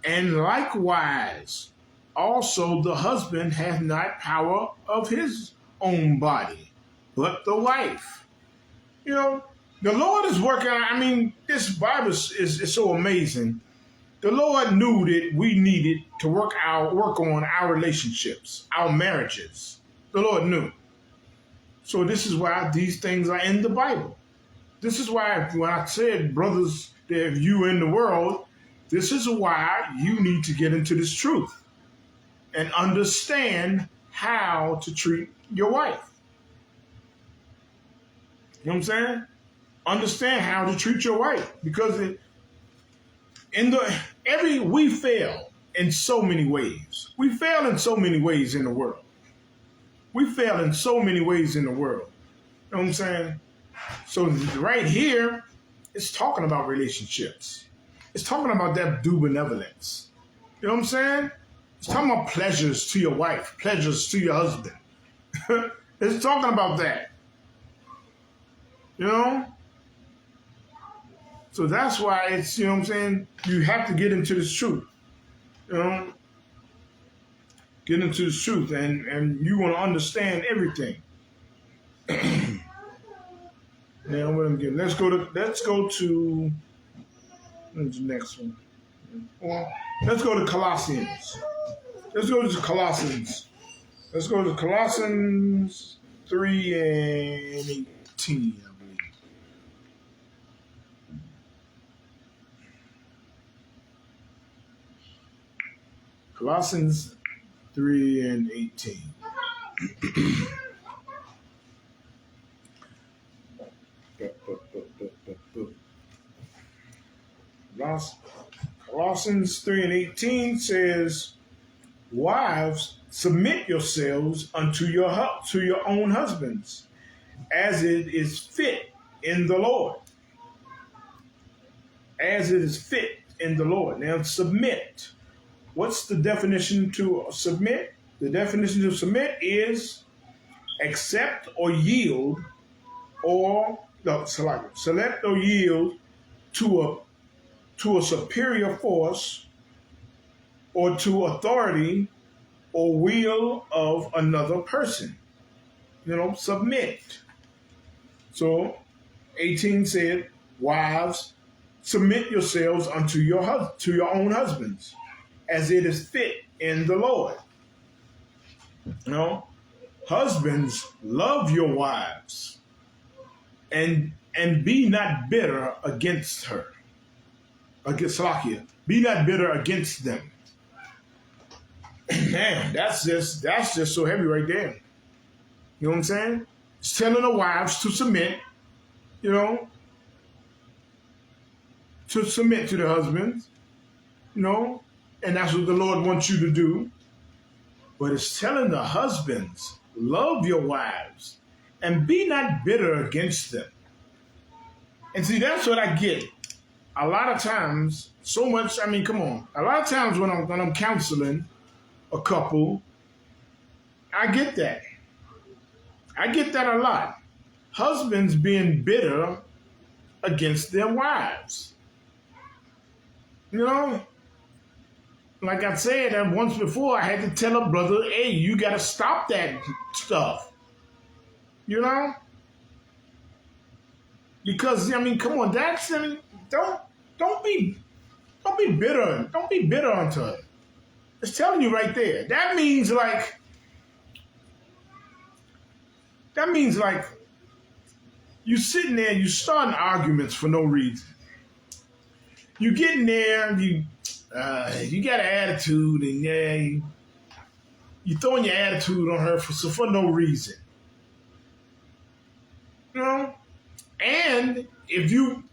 And likewise, also the husband hath not power of his own body, but the wife. You know, the Lord is working. I mean, this Bible is so amazing. The Lord knew that we needed to work on our relationships, our marriages. The Lord knew. So this is why these things are in the Bible. This is why when I said, brothers, that if you in the world, this is why you need to get into this truth and understand how to treat your wife. You know what I'm saying? Understand how to treat your wife, because we fail in so many ways. We fail in so many ways in the world. We fail in so many ways in the world. You know what I'm saying? So right here, it's talking about relationships. It's talking about that due benevolence. You know what I'm saying? It's talking about pleasures to your wife, pleasures to your husband. It's talking about that. You know? So that's why it's, you know what I'm saying, you have to get into this truth. You know? Get into this truth, and you want to understand everything. Now what I'm getting. Let's go to what's the next one? Well, let's go to Colossians. Let's go to Colossians. Let's go to Colossians 3:18. Colossians 3:18. Colossians 3:18 says, "Wives, submit yourselves unto your own husbands, as it is fit in the Lord." As it is fit in the Lord. Now, submit. What's the definition to submit? The definition to submit is accept or yield, select or yield to a superior force or to authority or will of another person. You know, submit. So 18 said, "Wives, submit yourselves unto your own husbands, as it is fit in the Lord." You know, husbands, love your wives and be not bitter against her. Against Salakia. Be not bitter against them. Man, that's just so heavy right there. You know what I'm saying? It's telling the wives to submit, you know, to submit to the husbands, you know, and that's what the Lord wants you to do. But it's telling the husbands, love your wives and be not bitter against them. And see, that's what I get. A lot of times, so much, I mean, come on. A lot of times when I'm counseling a couple, I get that. I get that a lot. Husbands being bitter against their wives. You know? Like I said once before, I had to tell a brother, hey, you got to stop that stuff. You know? Because, I mean, come on, don't be bitter. Don't be bitter unto her. It's telling you right there. That means like you sitting there, you starting arguments for no reason. You getting there, you got an attitude, and you throwing your attitude on her for no reason. You know? And if you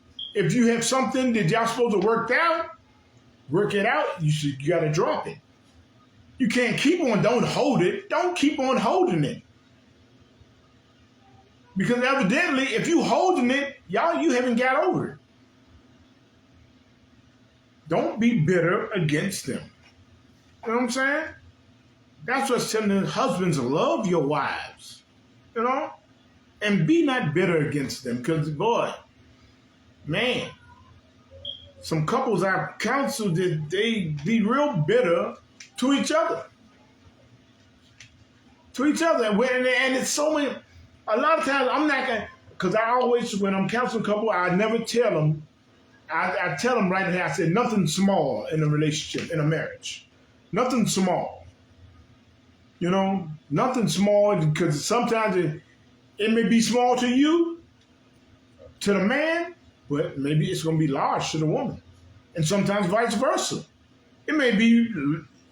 have something that y'all supposed to work it out, you got to drop it. You can't keep on, don't hold it. Don't keep on holding it. Because evidently, if you holding it, you haven't got over it. Don't be bitter against them. You know what I'm saying? That's what's telling the husbands, love your wives. You know? And be not bitter against them. Because, boy, man, some couples I've counseled that they be real bitter to each other. To each other. And it's so many, a lot of times I'm not going to, because I always, when I'm counseling a couple, I never tell them, I tell them right now, I say nothing small in a relationship, in a marriage. Nothing small. You know, nothing small, because sometimes it may be small to you, to the man, but maybe it's going to be large to the woman. And sometimes vice versa. It may be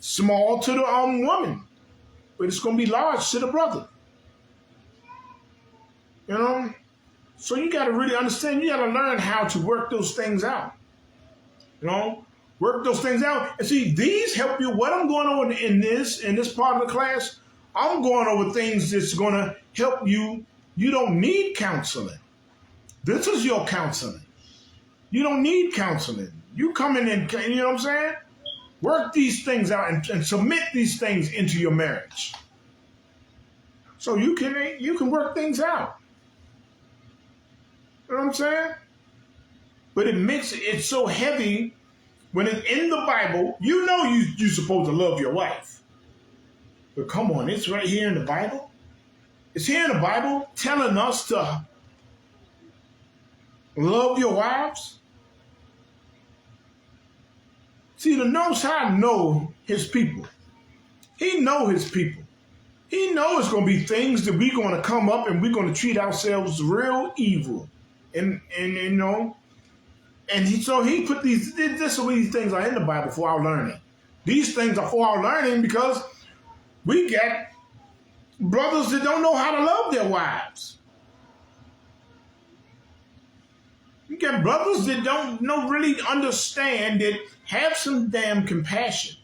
small to the woman, but it's going to be large to the brother. You know? So you got to really understand, you got to learn how to work those things out. You know? Work those things out. And see, these help you. What I'm going over in this part of the class, I'm going over things that's going to help you. You don't need counseling. This is your counseling. You don't need counseling. You come in and, you know what I'm saying? Work these things out and submit these things into your marriage. So you can work things out. You know what I'm saying? But it's so heavy when it's in the Bible. You know you're supposed to love your wife. But come on, it's right here in the Bible. It's here in the Bible telling us to love your wives. See, the Most High know his people. He know his people. He knows it's going to be things that we're going to come up and we're going to treat ourselves real evil. And you know, and so he put these things are in the Bible for our learning. These things are for our learning because we got brothers that don't know how to love their wives. You got brothers that don't really understand that. Have some damn compassion.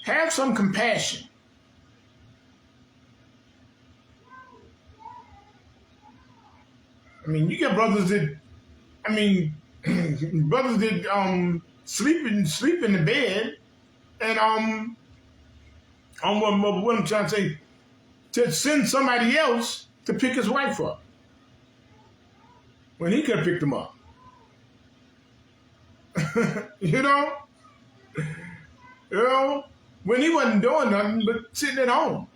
Have some compassion. I mean, you got brothers that, brothers that sleep in the bed, and what I'm trying to say, to send somebody else to pick his wife up when he could have picked them up. You know, when he wasn't doing nothing but sitting at home.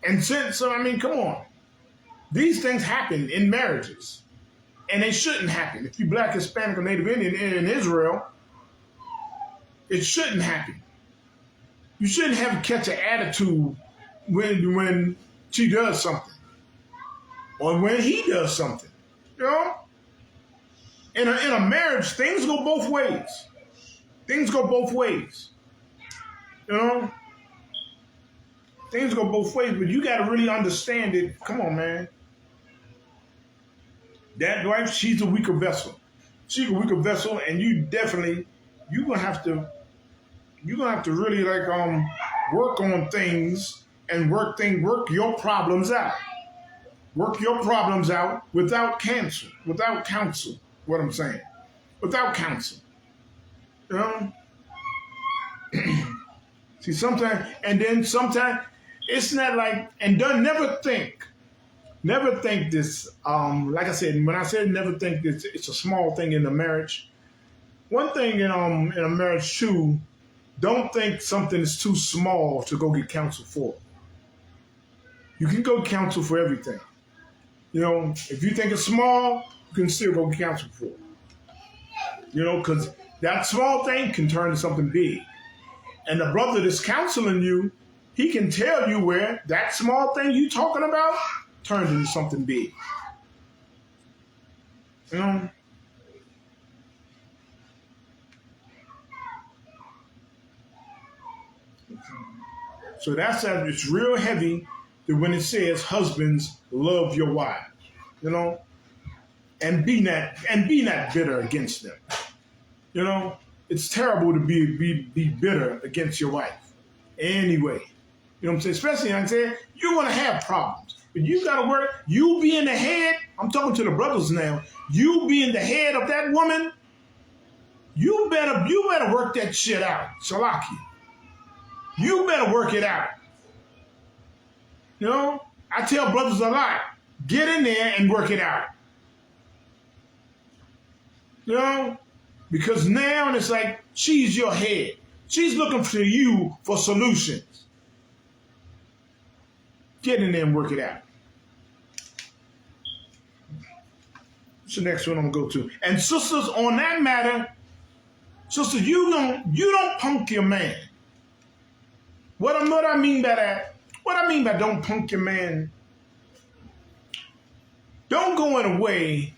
And come on. These things happen in marriages. And they shouldn't happen. If you're Black, Hispanic, or Native Indian in Israel, it shouldn't happen. You shouldn't have to catch an attitude when she does something. Or when he does something. You know? In a marriage, things go both ways. Things go both ways. You know? Things go both ways, but you got to really understand it. Come on, man. That wife, she's a weaker vessel. She's a weaker vessel, and you're gonna have to really work on things and work your problems out. Work your problems out without counsel. What I'm saying, without counsel, you know. See, sometimes it's not like, and don't never think this. Like I said, when I said never think this, it's a small thing in a marriage. One thing in a marriage too, don't think something is too small to go get counsel for. You can go counsel for everything. You know, if you think it's small, you can still go get counsel for it. You know, because that small thing can turn to something big. And the brother that's counseling you, he can tell you where that small thing you talking about turned into something big. You know? So it's real heavy that when it says husbands, love your wives. You know? And be not bitter against them. You know, it's terrible to be bitter against your wife. Anyway, you know what I'm saying? Especially, I'm saying, you're gonna have problems, but you gotta work. You being the head. I'm talking to the brothers now. You being the head of that woman. You better work that shit out, Salaki. You better work it out. You know, I tell brothers a lot. Get in there and work it out. You know? Because now it's like she's your head. She's looking for you for solutions. Get in there and work it out. What's the next one I'm gonna go to? And sisters, on that matter, sisters, you don't punk your man. What I mean by that? What I mean by don't punk your man? Don't go in a way.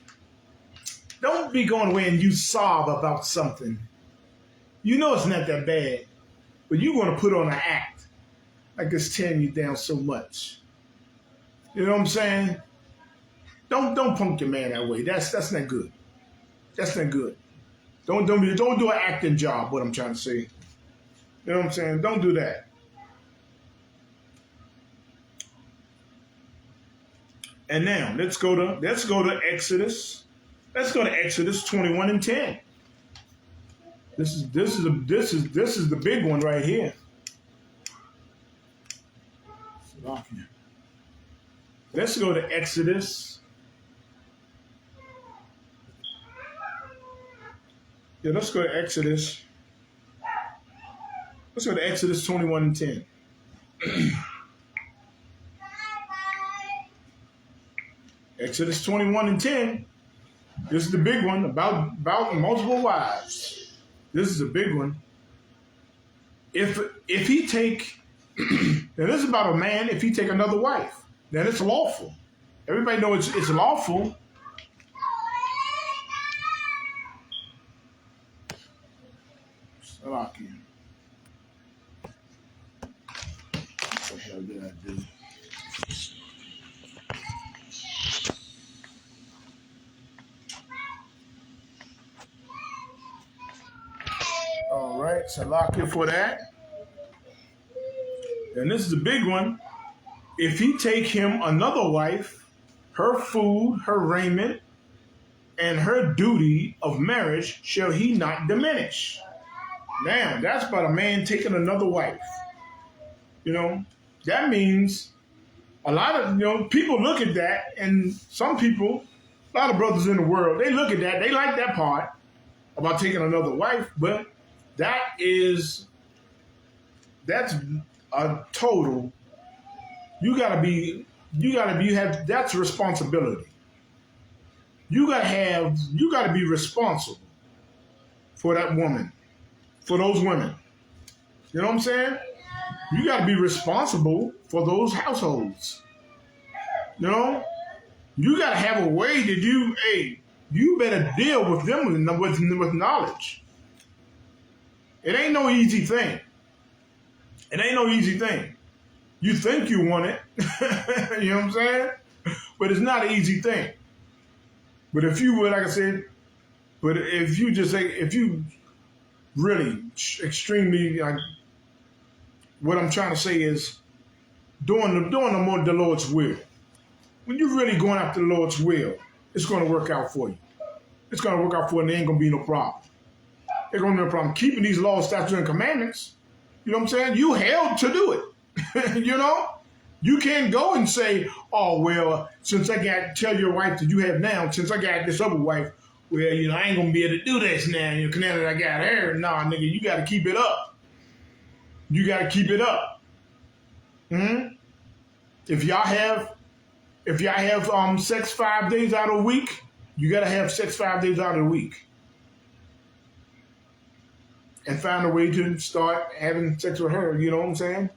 Don't be going away and you sob about something. You know it's not that bad, but you're going to put on an act like it's tearing you down so much. You know what I'm saying? Don't punk your man that way. That's not good. That's not good. Don't do an acting job. What I'm trying to say. You know what I'm saying? Don't do that. And now let's go to Exodus. Let's go to Exodus 21 and 10. This is the big one right here. Let's go to Exodus. Yeah, let's go to Exodus. Let's go to Exodus 21 and 10. Exodus 21 and 10. This is the big one about multiple wives. This is a big one. If he take, now this is about a man, if he take another wife, then it's lawful. Everybody knows it's lawful. What the hell did I do? All right, Salakia for that. And this is a big one. If he take him another wife, her food, her raiment, and her duty of marriage shall he not diminish. Now, that's about a man taking another wife. You know, that means a lot of, people look at that, and some people, a lot of brothers in the world, they look at that, they like that part about taking another wife, but that's a total. That's responsibility. You gotta be responsible for that woman, for those women. You know what I'm saying? You gotta be responsible for those households. You know? You gotta have a way that you better deal with them with knowledge. It ain't no easy thing. It ain't no easy thing. You think you want it, you know what I'm saying? But it's not an easy thing. But if you would, like I said, if you really extremely, what I'm trying to say is doing the Lord's will. When you're really going after the Lord's will, it's going to work out for you. It's going to work out for you, and there ain't going to be no problem. There's going to be no problem keeping these laws, statutes, and commandments. You know what I'm saying? You held to do it. You know? You can't go and say, oh, well, since tell your wife that you have now, since I got this other wife, well, I ain't going to be able to do this now. Now that I got her, nah, nigga, you got to keep it up. You got to keep it up. If y'all have sex 5 days out of the week, you got to have sex 5 days out of the week. And find a way to start having sex with her, you know what I'm saying?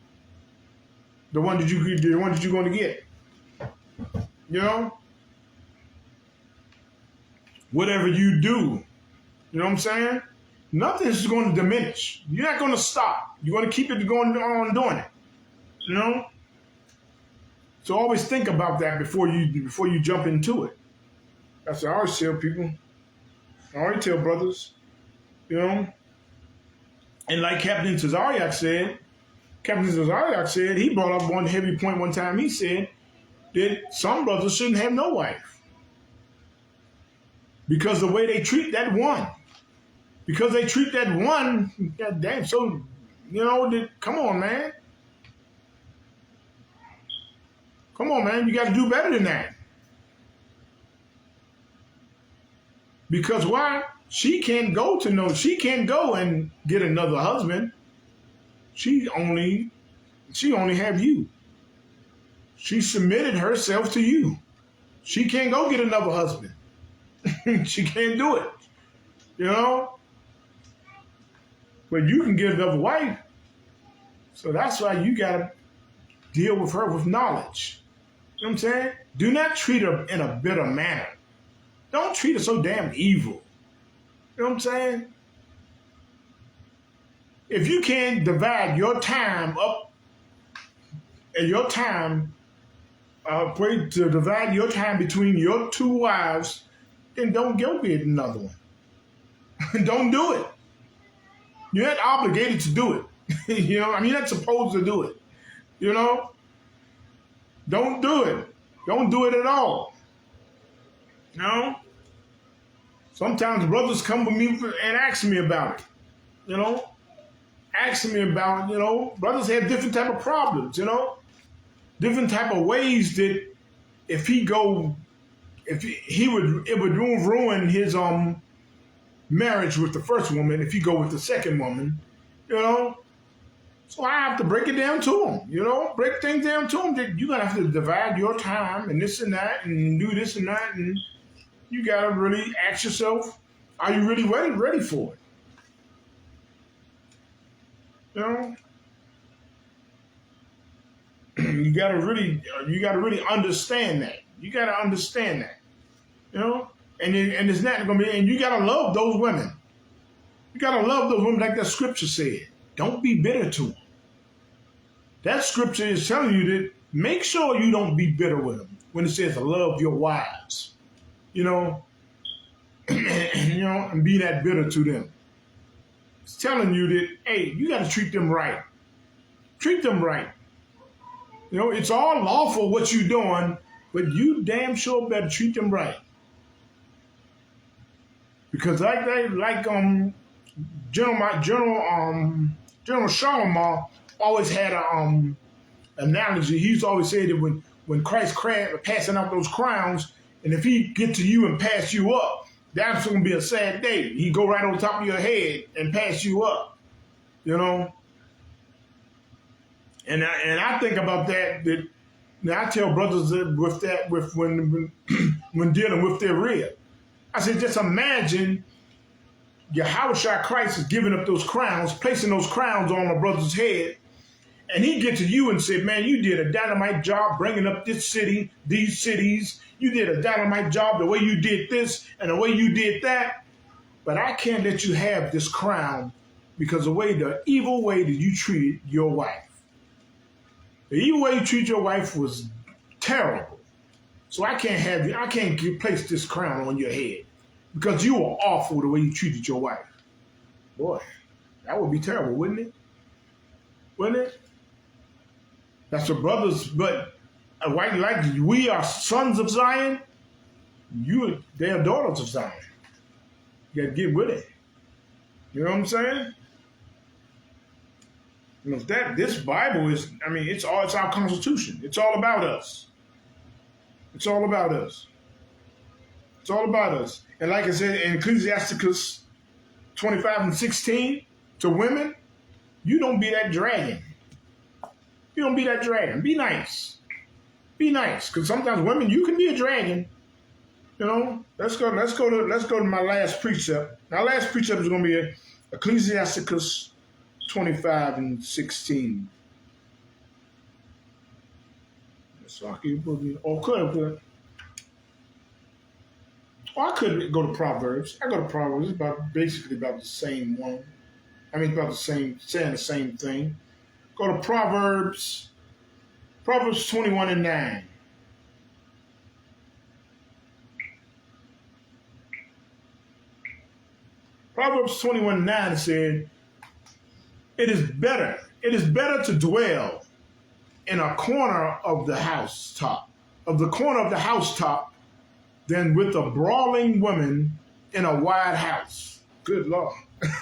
The one that you're going to get. You know? Whatever you do, you know what I'm saying? Nothing's going to diminish. You're not going to stop. You're going to keep it going on doing it. You know? So always think about that before you jump into it. That's what I always tell people. I always tell brothers, you know? And like Captain Tazariak said, he brought up one heavy point one time. He said that some brothers shouldn't have no wife. Because the way they treat that one. Because they treat that one, God damn, so, come on, man. Come on, man, you got to do better than that. Because why? She can't go and get another husband. She only have you. She submitted herself to you. She can't go get another husband. She can't do it. You know? But you can get another wife. So that's why you gotta deal with her with knowledge. You know what I'm saying? Do not treat her in a bitter manner. Don't treat her so damn evil. You know what I'm saying? If you can't divide your time up and your time, to divide your time between your two wives, then don't go get another one. Don't do it. You're not obligated to do it. You know, I mean, you're not supposed to do it. You know? Don't do it. Don't do it at all. You know? Sometimes brothers come to me and ask me about it. You know? Asking me about, you know, brothers have different type of problems, you know? Different type of ways that it would ruin his marriage with the first woman if he go with the second woman, you know? So I have to break it down to him, you know? Break things down to him that you're going to have to divide your time and this and that and do this and that, and you got to really ask yourself, are you really ready for it? You know? You gotta really understand that. You gotta understand that. You know? And it's not gonna be, and you gotta love those women. You gotta love those women like that scripture said. Don't be bitter to them. That scripture is telling you that make sure you don't be bitter with them when it says love your wives. You know? And be that bitter to them. It's telling you that, hey, you gotta treat them right. Treat them right. You know, it's all lawful what you're doing, but you damn sure better treat them right. Because General Sharma always had a analogy. He's always said that when Christ passing out those crowns, and if he get to you and pass you up, that's going to be a sad day. He go right on top of your head and pass you up, you know. And I think about that. Now I tell brothers with when dealing with their rear, I said, just imagine Yahawadah Christ is giving up those crowns, placing those crowns on a brother's head, and he get to you and said, man, you did a dynamite job bringing up this city, these cities. You did a dynamite job the way you did this and the way you did that, but I can't let you have this crown because the evil way that you treated your wife. The evil way you treat your wife was terrible. So I can't place this crown on your head because you were awful the way you treated your wife. Boy, that would be terrible, wouldn't it? Wouldn't it? That's what brothers, but like we are sons of Zion, they are daughters of Zion. You got to get with it. You know what I'm saying? You know, this Bible is, I mean, it's our Constitution. It's all about us. It's all about us. It's all about us. And like I said in Ecclesiasticus 25:16, to women, you don't be that dragon. You don't be that dragon. Be nice. Be nice. Because sometimes women, you can be a dragon. You know, let's go to my last precept. My last precept is going to be Ecclesiasticus 25:16. So I could put it, I could go to Proverbs. I go to Proverbs. It's basically about the same one. I mean, saying the same thing. Go to Proverbs 21:9. Proverbs 21:9 said, it is better to dwell in a corner of the housetop, than with a brawling woman in a wide house. Good Lord.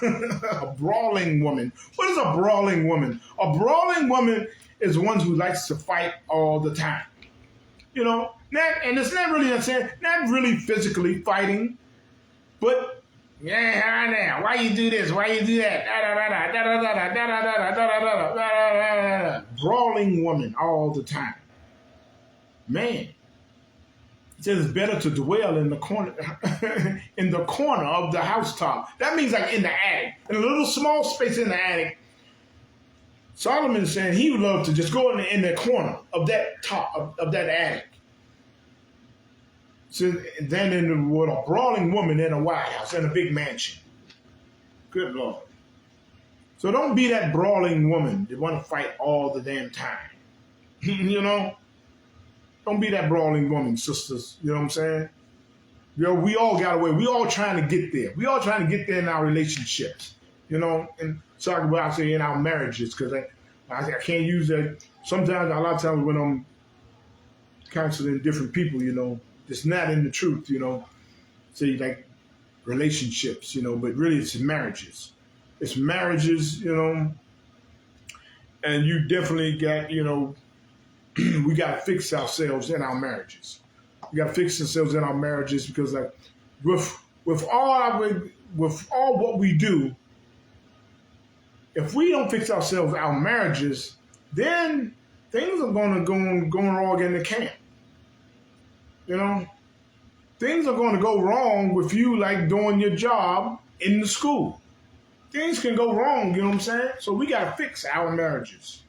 A brawling woman. What is a brawling woman? A brawling woman is one who likes to fight all the time. You know, and it's not really physically fighting. But yeah, why you do this? Why you do that? Brawling woman all the time. Man, it says it's better to dwell in the corner in the corner of the housetop. That means like in the attic, in a little small space in the attic. Solomon is saying he would love to just go in the corner of that top of that attic. So then with a brawling woman in a White House in a big mansion. Good Lord. So don't be that brawling woman that want to fight all the damn time. You know? Don't be that brawling woman, sisters. You know what I'm saying? You know, we all got away. We all trying to get there. We all trying to get there in our relationships. You know? And sorry about I say in our marriages, because I can't use that. Sometimes, a lot of times when I'm counseling different people, you know, it's not in the truth, you know. Say like relationships, you know, but really it's marriages. It's marriages, you know, and you definitely got, you know, we got to fix ourselves in our marriages. We got to fix ourselves in our marriages because, like, with all what we do, if we don't fix ourselves, our marriages, then things are going wrong in the camp. You know, things are going to go wrong with you, like doing your job in the school. Things can go wrong, you know what I'm saying? So we got to fix our marriages.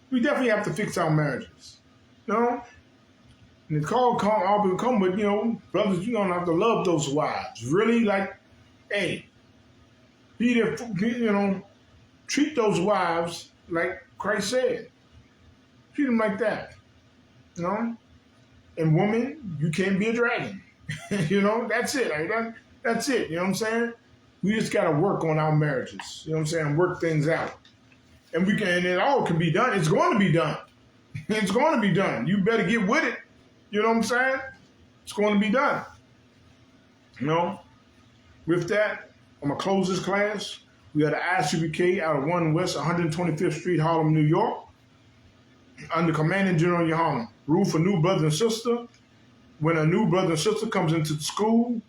We definitely have to fix our marriages. You know? And the call will come with, you know, brothers, you're going to have to love those wives. Really, like, hey, be there, you know, treat those wives like Christ said. Treat them like that. You know? And woman, you can't be a dragon. You know, that's it. Like that's it. You know what I'm saying? We just got to work on our marriages. You know what I'm saying? Work things out. And it all can be done. It's going to be done. It's going to be done. You better get with it. You know what I'm saying? It's going to be done. You know? With that, I'm going to close this class. We got an Isupk out of 1 West 125th Street, Harlem, New York. Under Commanding General Yahawadah. Rule for new brother and sister. When a new brother and sister comes into the school,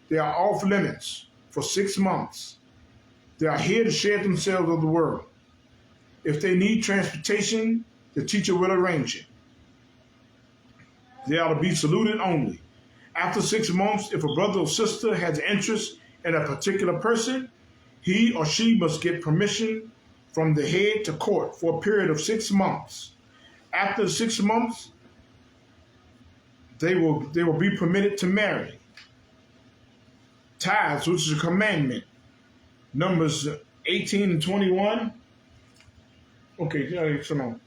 they are off limits for 6 months. They are here to share themselves with the world. If they need transportation, the teacher will arrange it. They are to be saluted only. After 6 months, if a brother or sister has interest in a particular person, he or she must get permission from the head to court for a period of 6 months. After 6 months, they will be permitted to marry. Tithes, which is a commandment. Numbers 18 and 21. Okay, come on.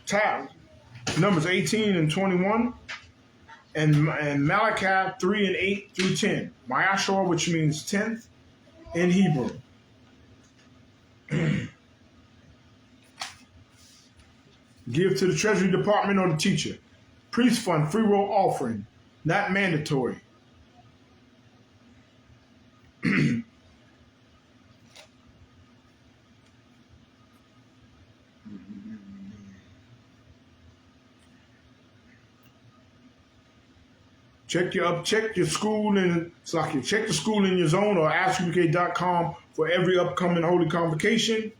Tithes, Numbers 18 and 21. And Malachi 3 and 8 through 10. Mayashua, which means 10th in Hebrew. Give to the Treasury Department or the teacher. Priest fund, free will offering, not mandatory. Check your school and check the school in your zone or askuk.com for every upcoming holy convocation.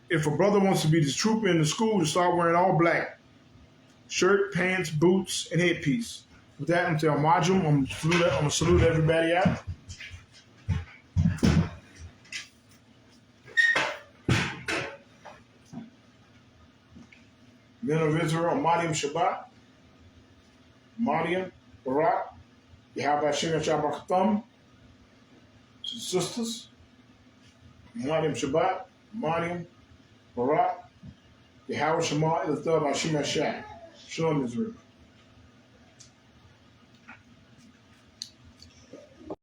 If a brother wants to be the trooper in the school, to start wearing all black. Shirt, pants, boots, and headpiece. With that, I'm telling Majum, I'm going to salute everybody out. Men of Israel, Mariam Shabbat, Mariam, Barak, Yahawadah Shem Shabbat, sisters, Mariam Shabbat, Mariam, Barak, Yahawadah Shema, Ilathab Hashem Hashai. Shalom, Israel.